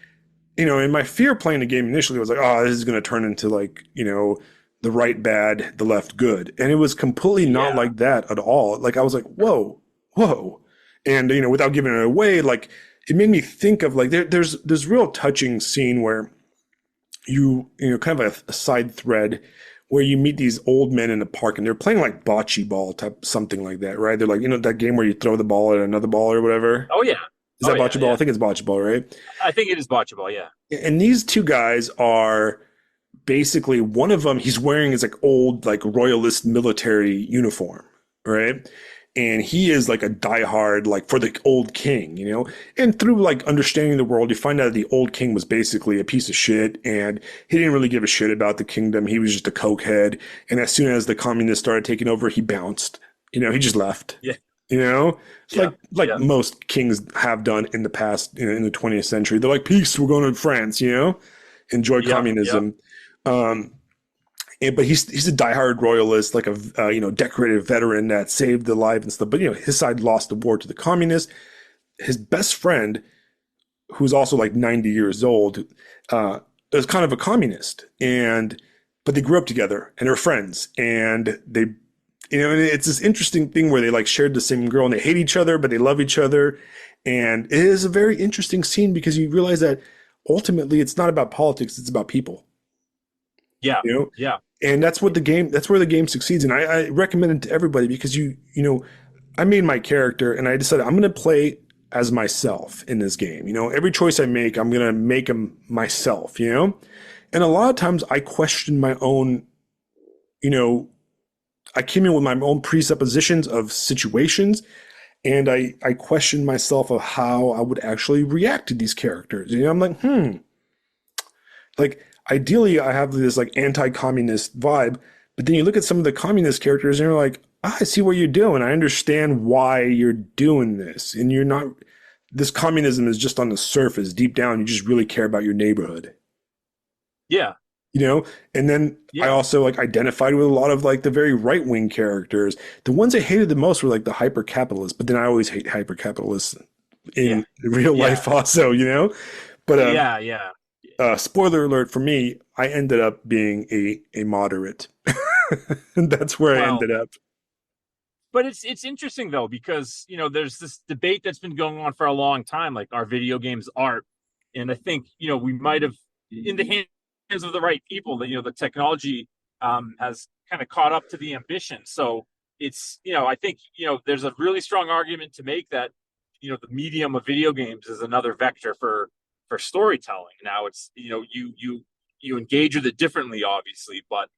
in my fear playing the game initially was like, oh, this is going to turn into like, the right bad, the left good. And it was completely not Yeah. like that at all. Like I was like, whoa, whoa. And, without giving it away, like it made me think of like there's this real touching scene where kind of a side thread where you meet these old men in the park and they're playing like bocce ball type something like that, right? They're like, that game where you throw the ball at another ball or whatever. Oh yeah. Is Oh that yeah. bocce ball? I Yeah. think it's bocce ball, right? I think it is botchable. Yeah. And these two guys are basically one of them, he's wearing his like old like royalist military uniform, right? And he is like a diehard like for the old king, And through like understanding the world, you find out the old king was basically a piece of shit and he didn't really give a shit about the kingdom. He was just a cokehead. And as soon as the communists started taking over, he bounced. He just left. Yeah. It's Yeah. like Yeah. most kings have done in the past, in the 20th century. They're like, peace, we're going to France, enjoy Yep. Yep. communism. Um, but he's a diehard royalist, like a decorated veteran that saved the life and stuff. But his side lost the war to the communists. His best friend, who's also like 90 years old, is kind of a communist, but they grew up together and they're friends, and they, and it's this interesting thing where they like shared the same girl and they hate each other, but they love each other, and it is a very interesting scene because you realize that ultimately it's not about politics; it's about people. Yeah. You know, Yeah. and that's where the game succeeds. And I recommend it to everybody because I made my character and I decided I'm going to play as myself in this game. Every choice I make, I'm going to make them myself, And a lot of times I question my own, I came in with my own presuppositions of situations, and I questioned myself of how I would actually react to these characters. I'm like, like ideally I have this like anti-communist vibe, but then you look at some of the communist characters and you're like, I see what you're doing. I understand why you're doing this. And you're not, this communism is just on the surface. Deep down, you just really care about your neighborhood. Yeah. you know? And then I Yeah. also like identified with a lot of like the very right wing characters. The ones I hated the most were like the hyper capitalists, but then I always hate hyper capitalists Yeah. in real life Yeah. also, you know? But Yeah. Yeah. spoiler alert for me, I ended up being a moderate. And that's where I Well, ended up. but it's interesting though, because there's this debate that's been going on for a long time, like, are video games art? And I think we might have, in the hands of the right people, that the technology has kind of caught up to the ambition. So it's I think there's a really strong argument to make that the medium of video games is another vector for storytelling. Now it's you engage with it differently, obviously, but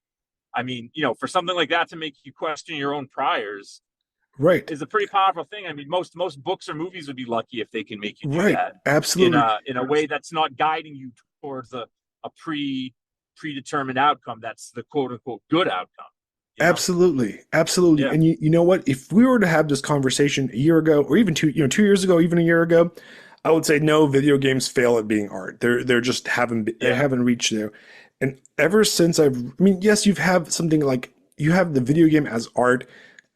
I mean, for something like that to make you question your own priors Right. is a pretty powerful thing. I mean, most books or movies would be lucky if they can make you do Right. that in Absolutely. a way that's not guiding you towards a predetermined outcome. That's the quote unquote good outcome. You know? Absolutely. Absolutely. Yeah. And you know what? If we were to have this conversation a year ago, or even 2 years ago, even a year ago, I would say no, video games fail at being art. They're just they Yeah. haven't reached there. And ever since I mean, yes, you've have something like you have the video game as art,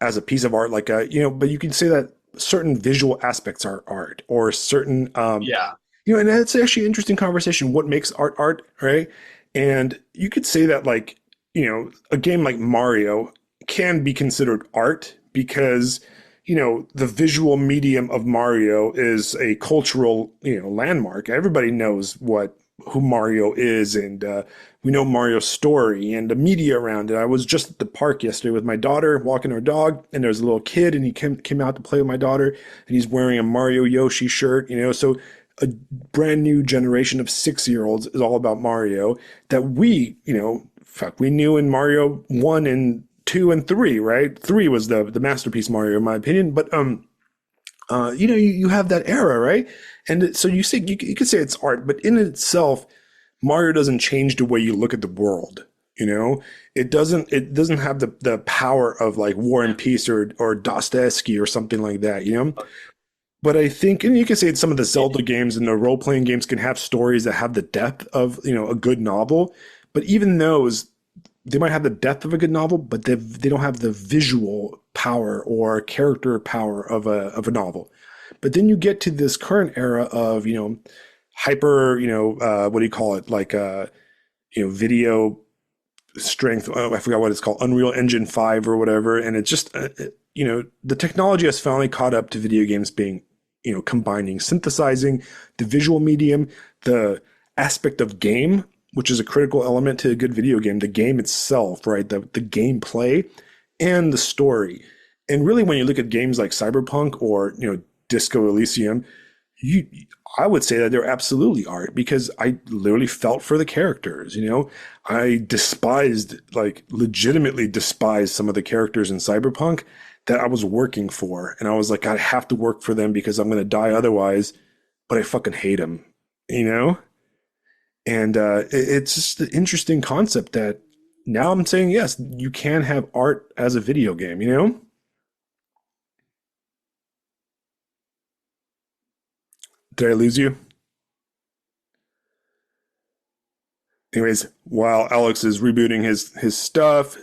as a piece of art, like but you can say that certain visual aspects are art, or certain Yeah. and that's actually an interesting conversation. What makes art art, right? And you could say that like, a game like Mario can be considered art because, the visual medium of Mario is a cultural, landmark. Everybody knows who Mario is, and we know Mario's story and the media around it. I was just at the park yesterday with my daughter, walking our dog, and there was a little kid, and he came out to play with my daughter, and he's wearing a Mario Yoshi shirt, so a brand new generation of 6-year-olds is all about Mario that we knew in Mario 1 and 2 and 3, right? 3 was the masterpiece Mario, in my opinion. But you have that era, right? And so you could say it's art, but in itself, Mario doesn't change the way you look at the world. It doesn't have the power of like War and Peace or Dostoevsky or something like that, But I think, and you can say some of the Zelda games and the role playing games can have stories that have the depth of, a good novel. But even those, they might have the depth of a good novel, but they don't have the visual power or character power of a novel. But then you get to this current era of, hyper, what do you call it? Like, video strength. Oh, I forgot what it's called, Unreal Engine 5 or whatever. And it's just, the technology has finally caught up to video games being, combining, synthesizing the visual medium, the aspect of game, which is a critical element to a good video game, the game itself, right? The gameplay and the story. And really, when you look at games like Cyberpunk or, Disco Elysium, you I would say that they're absolutely art because I literally felt for the characters, I like legitimately despised some of the characters in Cyberpunk that I was working for. And I was like, I have to work for them because I'm going to die otherwise, but I fucking hate them, you know? And it's just an interesting concept that now I'm saying, yes, you can have art as a video game. Did I lose you? Anyways, while Alex is rebooting his stuff,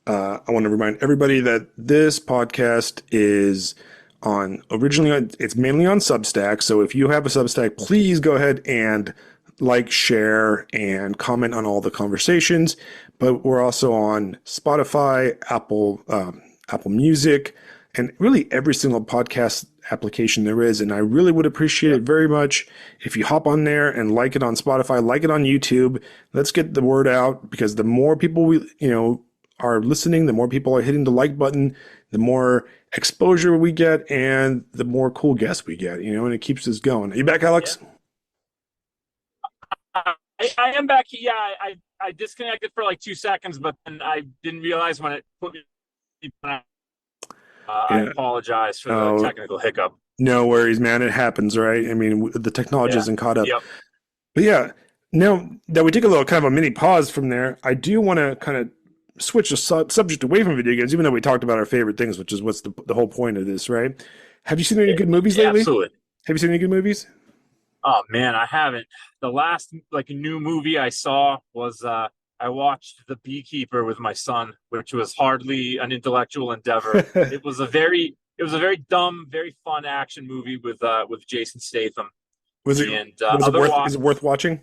I want to remind everybody that this podcast is it's mainly on Substack. So if you have a Substack, please go ahead and like, share, and comment on all the conversations. But we're also on Spotify, Apple Music, and really every single podcast application there is. And I really would appreciate it very much if you hop on there and like it on Spotify, like it on YouTube. Let's get the word out because the more people are listening, the more people are hitting the like button, the more exposure we get, and the more cool guests we get, and it keeps us going. Are you back, Yeah. Alex? I am back. Yeah, I disconnected for like 2 seconds, but then I didn't realize when it put me. I Yeah. apologize for the Oh, technical hiccup. no worries, man. It happens, right? I mean, the technology Yeah. isn't caught up. Yep. But yeah, now that we take a little kind of a mini pause from there, I do want to kind of switch the subject away from video games, even though we talked about our favorite things, which is what's the whole point of this, right? Have you seen any good movies Yeah, lately? absolutely. Have you seen any good movies? Oh man, I haven't. The last like new movie I saw was I watched The Beekeeper with my son, which was hardly an intellectual endeavor. It was a very dumb, very fun action movie with Jason Statham. Was it And was it worth otherwise, is it worth watching?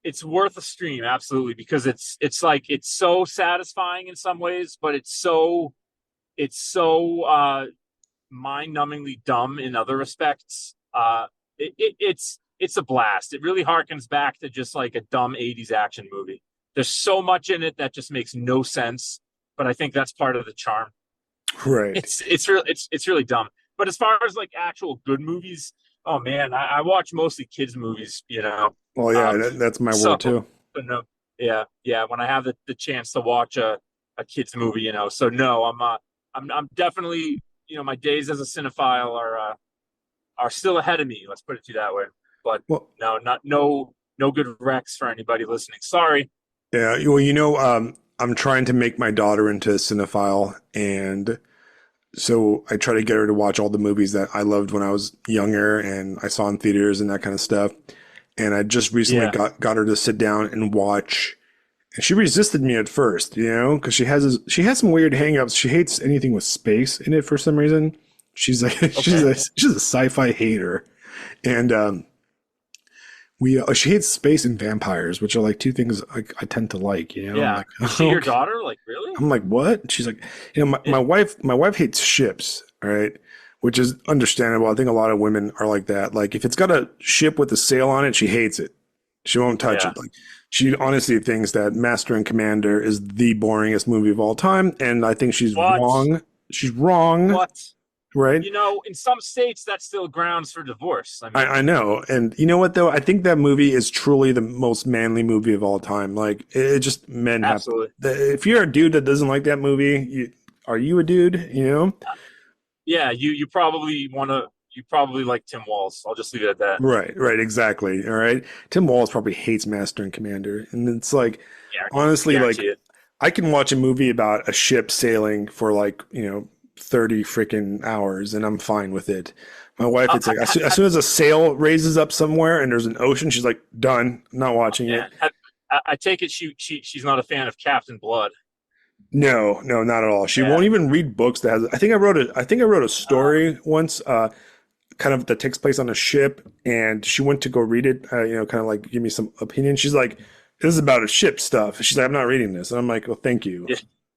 it's worth a stream, absolutely, because it's like it's so satisfying in some ways, but it's so mind-numbingly dumb in other respects. It's a blast. It really harkens back to just like a dumb '80s action movie. There's so much in it that just makes no sense, but I think that's part of the charm. Right. It's really dumb. But as far as like actual good movies, oh man, I watch mostly kids movies. Well, yeah, Um, that's my so world too. no, yeah, yeah. When I have the chance to watch a kids movie, so no, I'm definitely my days as a cinephile are still ahead of me. Let's put it to you that way. But Well, no, no good recs for anybody listening. Sorry. yeah, well, I'm trying to make my daughter into a cinephile, and so I try to get her to watch all the movies that I loved when I was younger and I saw in theaters and that kind of stuff. And I just recently Yeah. got her to sit down and watch, and she resisted me at first, because she has some weird hangups. She hates anything with space in it for some reason. She's like she's Okay. a sci-fi hater, and we she hates space and vampires, which are like two things I tend to like. I'm Yeah. like, Is she your okay. daughter? Like, really? I'm like, what? She's like, my It, wife hates ships, all right, which is understandable. I think a lot of women are like that. Like, if it's got a ship with a sail on it, she hates it. She won't touch yeah. it. Like, she honestly thinks that Master and Commander is the boringest movie of all time, and I think she's What? wrong. She's wrong, What? right? In some states, that's still grounds for divorce. I mean, I know. And you know what though? I think that movie is truly the most manly movie of all time. Like it just men have absolutely. if you're a dude that doesn't like that movie, are you a dude? Yeah. You probably like Tim Walz. I'll just leave it at that. Right, right, exactly. All right. Tim Walz probably hates Master and Commander. And it's like honestly, like Guarantee it. I can watch a movie about a ship sailing for like, 30 freaking hours and I'm fine with it. My wife, Uh, it's like as soon as a sail raises up somewhere and there's an ocean, she's like, done, not watching it. yeah. I take it she's not a fan of Captain Blood. No, no, not at all. She Yeah. won't even read books that has. I think I wrote a story once, kind of that takes place on a ship, and she went to go read it. Kind of like give me some opinion. She's like, "This is about a ship stuff." She's like, "I'm not reading this," and I'm like, "Well, thank you."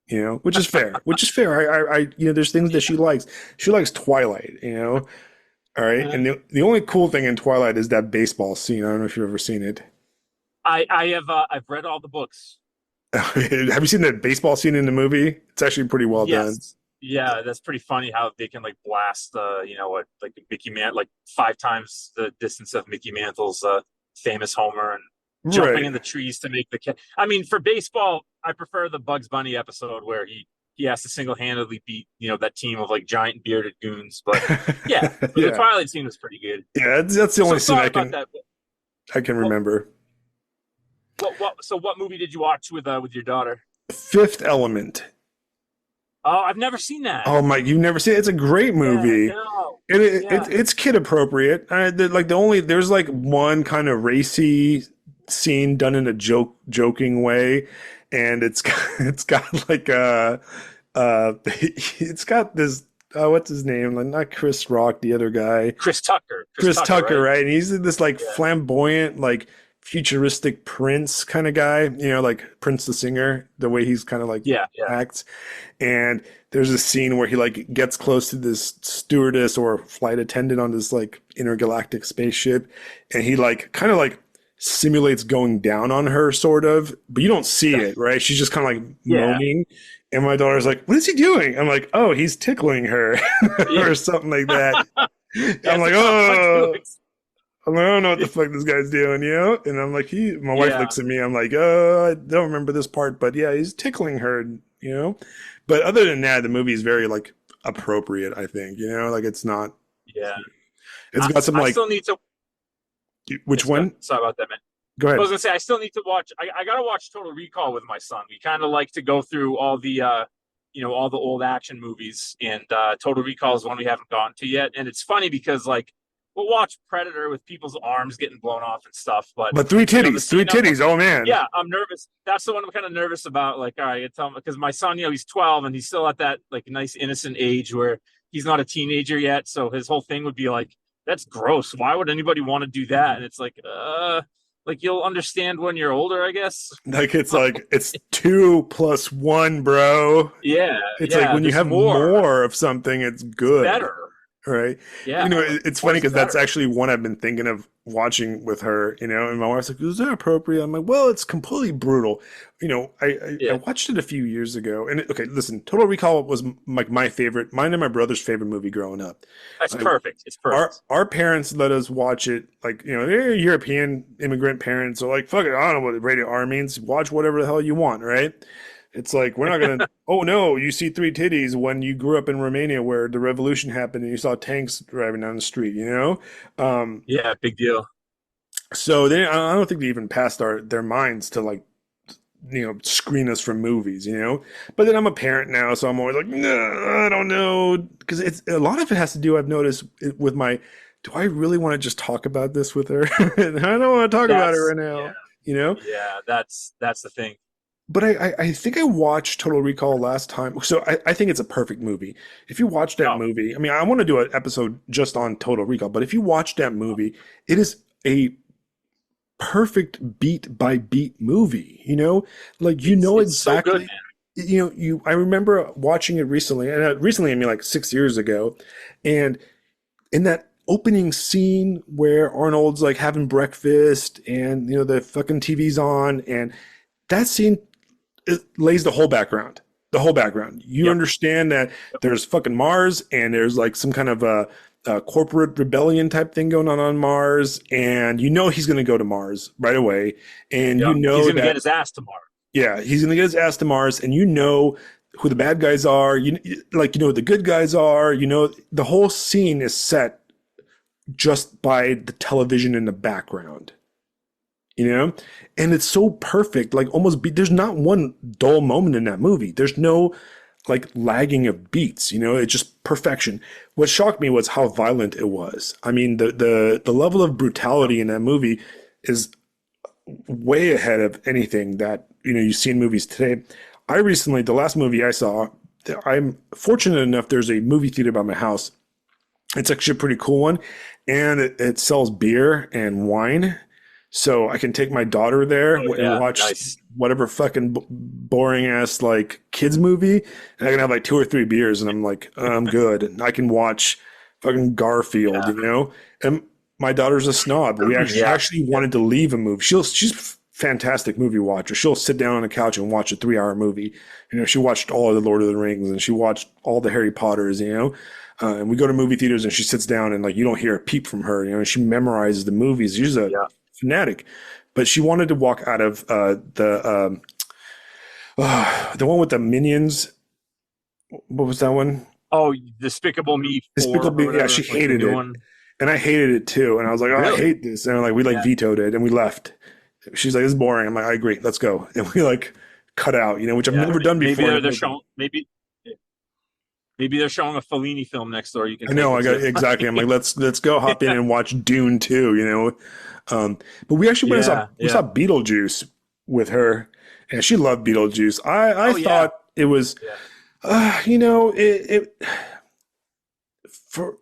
Yeah. Which is fair. Which is fair. There's things that she likes. She likes Twilight. All right, Uh, and the only cool thing in Twilight is that baseball scene. I don't know if you've ever seen it. I've read all the books. Have you seen that baseball scene in the movie? It's actually pretty well done. Yes. Yeah, that's pretty funny how they can like blast like Mickey Man like five times the distance of Mickey Mantle's famous homer and jumping Right. in the trees to make the catch. I mean, for baseball, I prefer the Bugs Bunny episode where he has to single-handedly beat, that team of like giant bearded goons. But yeah, but the Yeah. Twilight scene was pretty good. Yeah, that's the So only scene sorry about that. I can What remember. what movie did you watch with your daughter? Fifth Element. Oh, I've never seen that. Oh my, you've never seen it? It's a great Yeah, movie. no. It's Yeah. it's kid appropriate. There's like one kind of racy scene done in a joking way, and it's got like it's got this what's his name? Like not Chris Rock, the other guy. Chris Tucker. Chris Chris Tucker, Tucker, right? right? And he's this like Yeah. flamboyant, like futuristic Prince kind of guy, like Prince the singer, the way he's kind of like Yeah, yeah. acts. And there's a scene where he like gets close to this stewardess or flight attendant on this like intergalactic spaceship, and he like kind of like simulates going down on her, sort of, but you don't see it, right? She's just kind of like Yeah. moaning. And my daughter's like, "What is he doing?" I'm like, "Oh, he's tickling her," Yeah. or something like that. Yeah, I'm it's like, a complex "Oh." feelings. I'm like, I don't know what the fuck this guy's doing, And I'm like, my wife Yeah. looks at me. I'm like, oh, I don't remember this part, but yeah, he's tickling her. But other than that, the movie is very like appropriate. I think, like it's not. Yeah. It's I, got some I like still need to which one? sorry about that, man. Go I ahead. was gonna say I still need to watch I gotta watch Total Recall with my son. We kinda like to go through all the old action movies and Total Recall is one we haven't gone to yet. And it's funny because like we'll watch Predator with people's arms getting blown off and stuff. But But three the titties, three scene I'm titties. Oh man. yeah, I'm nervous. That's the one I'm kind of nervous about. Like, all right, tell him because my son, he's 12 and he's still at that like nice innocent age where he's not a teenager yet. So his whole thing would be like, that's gross. Why would anybody want to do that? And it's like you'll understand when you're older, I guess. Like it's 2 + 1, bro. Yeah, It's like yeah. when you There's have more. more of something, it's It's good. better. Right. Yeah, It's more funny is because that's better. actually one I've been thinking of watching with her, and my wife's like, is that appropriate? I'm like, well, it's completely brutal. I Yeah, watched it a few years ago and okay, listen, Total Recall was like my favorite, mine and my brother's favorite movie growing up. that's Like perfect. It's our perfect. our parents let us watch it, like, they're European immigrant parents, so like, fuck it, I don't know what rated R means. Watch whatever the hell you want, right? It's like we're not gonna. Oh no, you see three titties when you grew up in Romania where the revolution happened and you saw tanks driving down the street. Um, Yeah, big deal. so I don't think they even passed their minds to like screen us from movies. But then I'm a parent now, so I'm always like, no, I don't know, because it's a lot of it has to do. I've noticed with my. Do I really want to just talk about this with her? I don't want to talk about it That's right yeah, now. You know. yeah. That's the thing. But I think I watched Total Recall last time. So I think it's a perfect movie. If you watch that No, movie, I mean, I want to do an episode just on Total Recall, but if you watch that movie, it is a perfect beat by beat movie, like, it's so good, exactly, man. I remember watching it recently, and recently, I mean, like 6 years ago. And in that opening scene where Arnold's like having breakfast and, the fucking TV's on, and that scene, it lays the whole background. The whole background. You Yep. understand that there's fucking Mars, and there's like some kind of a corporate rebellion type thing going on Mars, and he's going to go to Mars right away, and Yep. He's gonna get that his ass tomorrow. yeah, he's going to get his ass to Mars, and who the bad guys are. Who the good guys are. The whole scene is set just by the television in the background. And it's so perfect, like there's not one dull moment in that movie. There's no like lagging of beats. It's just perfection. What shocked me was how violent it was. I mean, the level of brutality in that movie is way ahead of anything that you see in movies today. The last movie I saw, I'm fortunate enough, there's a movie theater by my house. It's actually a pretty cool one, and it sells beer and wine. So I can take my daughter there Oh and yeah, watch nice. whatever fucking boring ass like kids movie, and I can have like 2 or 3 beers, and I'm like, I'm good. And I can watch fucking Garfield, Yeah, And my daughter's a snob. She yeah, actually yeah. wanted to leave a movie. She's a fantastic movie watcher. She'll sit down on the couch and watch a 3-hour movie. She watched all of the Lord of the Rings, and she watched all the Harry Potters. And we go to movie theaters, and she sits down, and like you don't hear a peep from her. And she memorizes the movies. She's a Yeah. fanatic, but she wanted to walk out of the one with the minions. What was that one? Oh, Despicable Me 4 Despicable or Me. Yeah, whatever, she like the hated new it, one. and I hated it too. And I was like, oh, I Really? hate this. And like we like Yeah. vetoed it, and we left. She's like, this is boring. I'm like, I agree. Let's go. And we like cut out, which I've Yeah. never done Maybe before in a they're movie. showing maybe they're showing a Fellini film next door. You can I take know. I it got to. exactly. I'm like, let's go hop in Yeah. and watch Dune too. But we actually went and saw Yeah. we Yeah. saw Beetlejuice with her, and she loved Beetlejuice. I Oh yeah. thought it was, Yeah. it for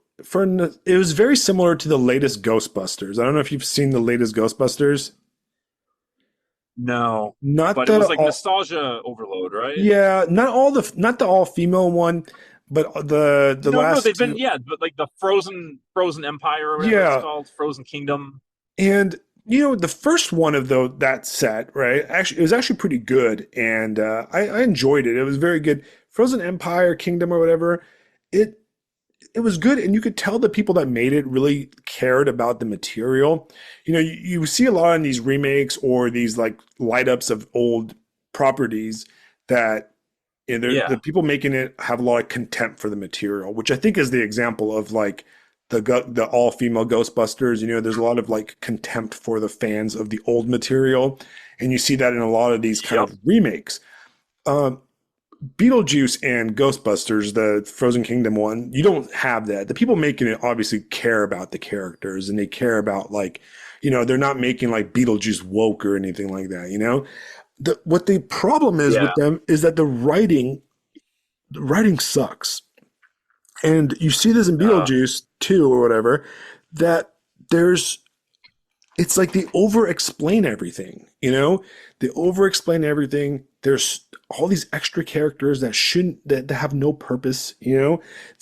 it was very similar to the latest Ghostbusters. I don't know if you've seen the latest Ghostbusters. No. Not But it the was like all, nostalgia overload, right? yeah, not the all female one, but the No, no, last they've been two. but like the Frozen Empire or whatever it's Yeah, called, Frozen Kingdom. and the first one of that set, right? Actually, it was actually pretty good, and I enjoyed it. It was very good. Frozen Empire, Kingdom, or whatever. It it was good, and you could tell the people that made it really cared about the material. You see a lot in these remakes or these like light ups of old properties that Yeah. the people making it have a lot of contempt for the material, which I think is the example of like the all female Ghostbusters. There's a lot of like contempt for the fans of the old material, and you see that in a lot of these kind Yep. of remakes. Um, Beetlejuice and Ghostbusters, the Frozen Kingdom one, you don't have that. The people making it obviously care about the characters and they care about like, they're not making like Beetlejuice woke or anything like that, what the problem is with Yeah. them is that the writing sucks. And you see this in Uh, Beetlejuice too, or whatever, that there's it's like they over explain everything, They over explain everything. There's all these extra characters that shouldn't that have no purpose.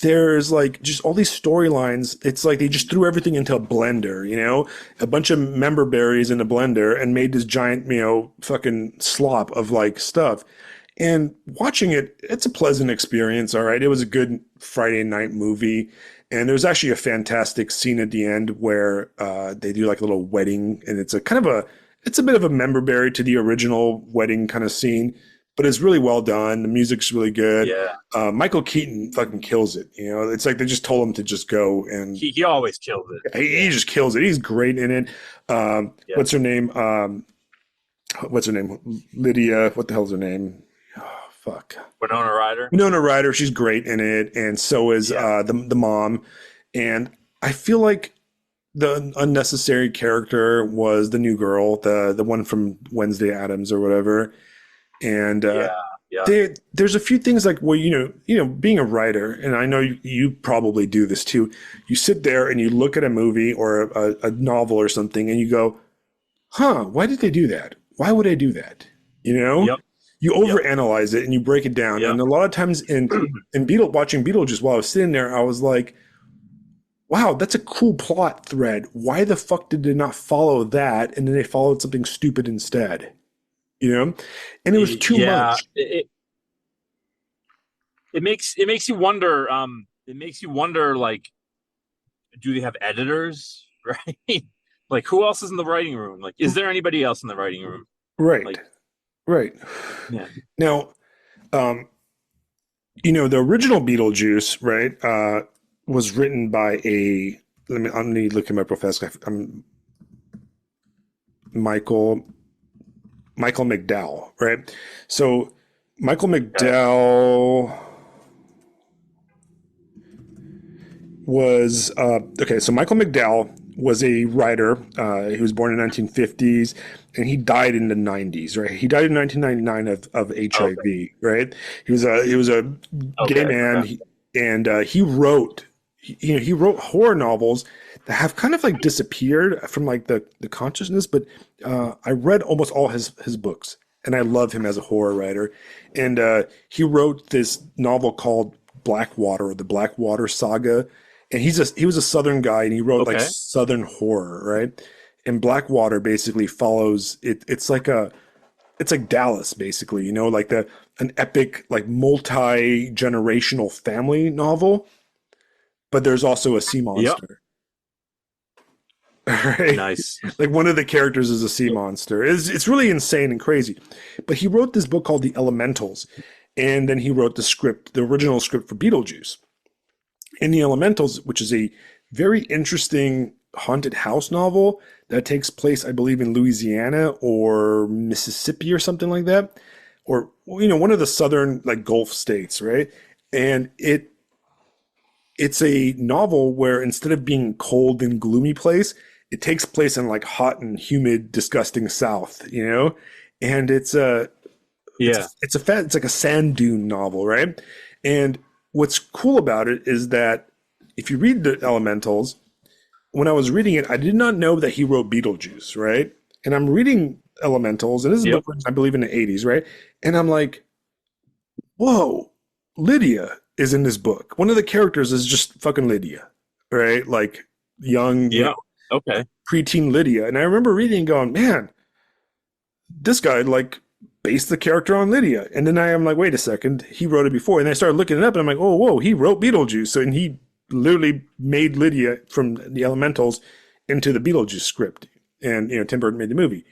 There's like just all these storylines. It's like they just threw everything into a blender. A bunch of member berries in a blender and made this giant, fucking slop of like stuff. And watching it, it's a pleasant experience. All right. It was a good Friday night movie. And there's actually a fantastic scene at the end where they do like a little wedding, and it's it's a bit of a member berry to the original wedding kind of scene, but it's really well done. The music's really good. yeah. Michael Keaton fucking kills it. It's like they just told him to just go, and He always kills it. he just kills it. He's great in it. Yeah. What's her name? Lydia. What the hell's her name? Oh, fuck. Winona Ryder. Winona Ryder, she's great in it, and so is the mom. And I feel like the unnecessary character was the new girl, the one from Wednesday Addams or whatever. And Yeah. there's a few things like where being a writer, and I know you probably do this too. You sit there and you look at a movie or a novel or something, and you go, "Huh? Why did they do that? Why would I do that?" Yep. You overanalyze it and you break it down. Yep. And a lot of times in watching Beetlejuice, while I was sitting there, I was like, wow, that's a cool plot thread. Why the fuck did they not follow that? And then they followed something stupid instead, And it was too much. It makes you wonder. It makes you wonder, like, do they have editors, right? Like, who else is in the writing room? Like, is there anybody else in the writing room? Right. Like, Right. yeah. Now, the original Beetlejuice, right, was written by I'm need to look at my professor. Michael McDowell, right? So Michael McDowell was okay. So Michael McDowell was a writer. He was born in the 1950s, and he died in the 90s. Right? He died in 1999 of HIV. Okay. Right? He was a gay man, Okay. and he wrote horror novels that have kind of like disappeared from like the consciousness. But I read almost all his books, and I love him as a horror writer. And he wrote this novel called Blackwater, or the Blackwater Saga. And he was a Southern guy, and he wrote like Southern horror, right? And Blackwater basically follows it. It's like Dallas, basically, like an epic, like multi-generational family novel. But there's also a sea monster. Yep. Right? Nice. Like one of the characters is a sea monster. It's really insane and crazy. But he wrote this book called The Elementals, and then he wrote the original script for Beetlejuice. In The Elementals, which is a very interesting haunted house novel that takes place, I believe, in Louisiana or Mississippi or something like that, or one of the southern like Gulf states, right? And it's a novel where instead of being cold and gloomy place, it takes place in like hot and humid, disgusting South, and it's like a sand dune novel, right? And what's cool about it is that if you read the Elementals, when I was reading it, I did not know that he wrote Beetlejuice, right? And I'm reading Elementals, and this is a book, I believe, in the 80s, right? And I'm like, whoa, Lydia is in this book. One of the characters is just fucking Lydia, right? Like young, preteen Lydia. And I remember reading and going, man, this guy like based the character on Lydia. And then I am like, wait a second, he wrote it before. And I started looking it up, and I'm like, oh, whoa, he wrote Beetlejuice. So, and he literally made Lydia from the Elementals into the Beetlejuice script. And, Tim Burton made the movie.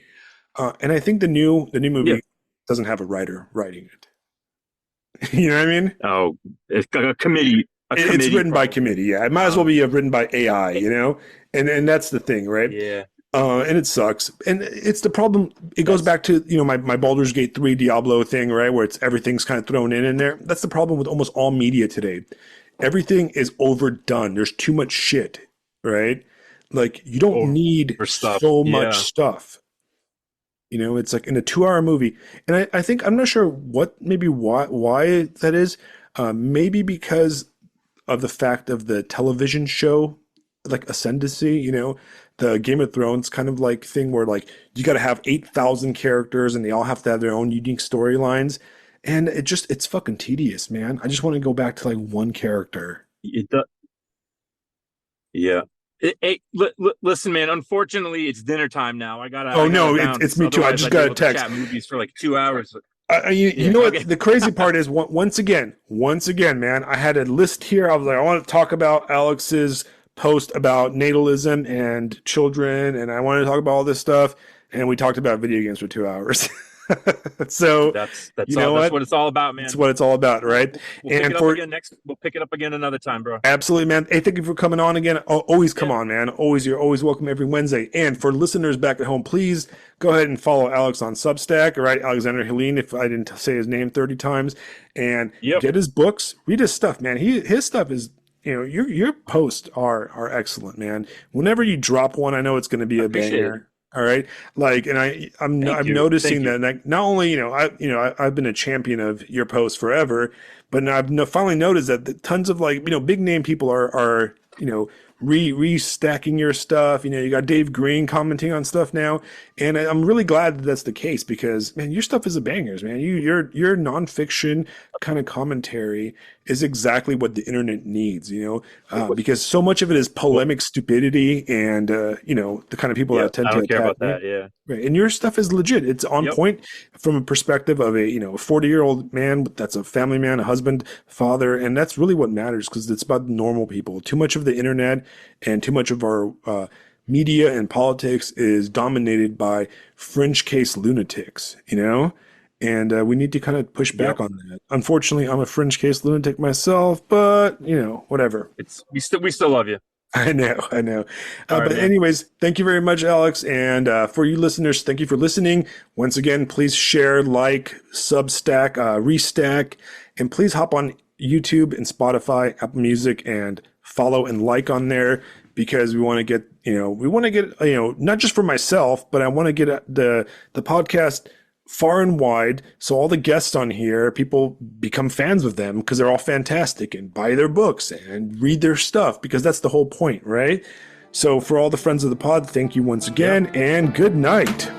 And I think the new movie doesn't have a writer writing it. You know what I mean? Oh, it's a committee. It's written by committee. Yeah, it might as well be written by AI. And that's the thing, right? Yeah. And it sucks. And it's the problem. It goes Yes. back to, my Baldur's Gate 3 Diablo thing, right? Where everything's kind of thrown in there. That's the problem with almost all media today. Everything is overdone. There's too much shit, right? Like you don't Over need stuff. so much Yeah. stuff. It's like in a 2 hour movie. And I think, I'm not sure maybe why that is. Maybe because of the fact of the television show, like ascendancy, the Game of Thrones kind of like thing where like you got to have 8,000 characters and they all have to have their own unique storylines. And it's fucking tedious, man. I just want to go back to like one character. It, yeah. Listen, man. Unfortunately, it's dinner time now. Oh I gotta no, it's bounce. me too. I Otherwise, just I'd be got a able to text. chat movies for like 2 hours. You Yeah. know what? Okay. The crazy part is, once again, man, I had a list here. I was like, I want to talk about Alex's post about natalism and children, and I wanted to talk about all this stuff. And we talked about video games for 2 hours. So, That's you know all. That's what? what it's all about, It's man. what it's all about, right? We'll pick And it up for again next. We'll pick it up again another time, bro. Absolutely, man. Hey, thank you for coming on again. Always come Yeah. on, man. You're always welcome every Wednesday. And for listeners back at home, please go ahead and follow Alex on Substack, right? Alexander Hellene, if I didn't say his name 30 times, and Yep. get his books, read his stuff, man. His stuff is, your posts are excellent, man. Whenever you drop one, I know it's going to be I a appreciate it. banger. All right, like, and I'm Thank you. noticing Thank you. that, like, not only I've been a champion of your posts forever, but now I've finally noticed that tons of, like, big name people are restacking your stuff. You got Dave Green commenting on stuff now, and I'm really glad that that's the case because, man, your stuff is a bangers, man. Your nonfiction kind of commentary is exactly what the internet needs. Because so much of it is Well, polemic stupidity and the kind of people yeah. that tend I to don't care attack about me. that. Yeah. Right. And your stuff is legit. It's on Yep. point from a perspective of a 40-year-old man that's a family man, a husband, father, and that's really what matters because it's about normal people. Too much of the internet and too much of our media and politics is dominated by fringe case lunatics. And we need to kind of push back Yep. on that. Unfortunately, I'm a fringe case lunatic myself, but whatever. It's we still love you. I know. All right, But man. anyways, thank you very much, Alex. And for you listeners, thank you for listening. Once again, please share, like, Substack, Restack, and please hop on YouTube and Spotify, Apple Music, and follow and like on there because we want to get, not just for myself, but I want to get the podcast far and wide. So all the guests on here, people become fans of them because they're all fantastic and buy their books and read their stuff because that's the whole point, right? So for all the friends of the pod, thank you once again and good night.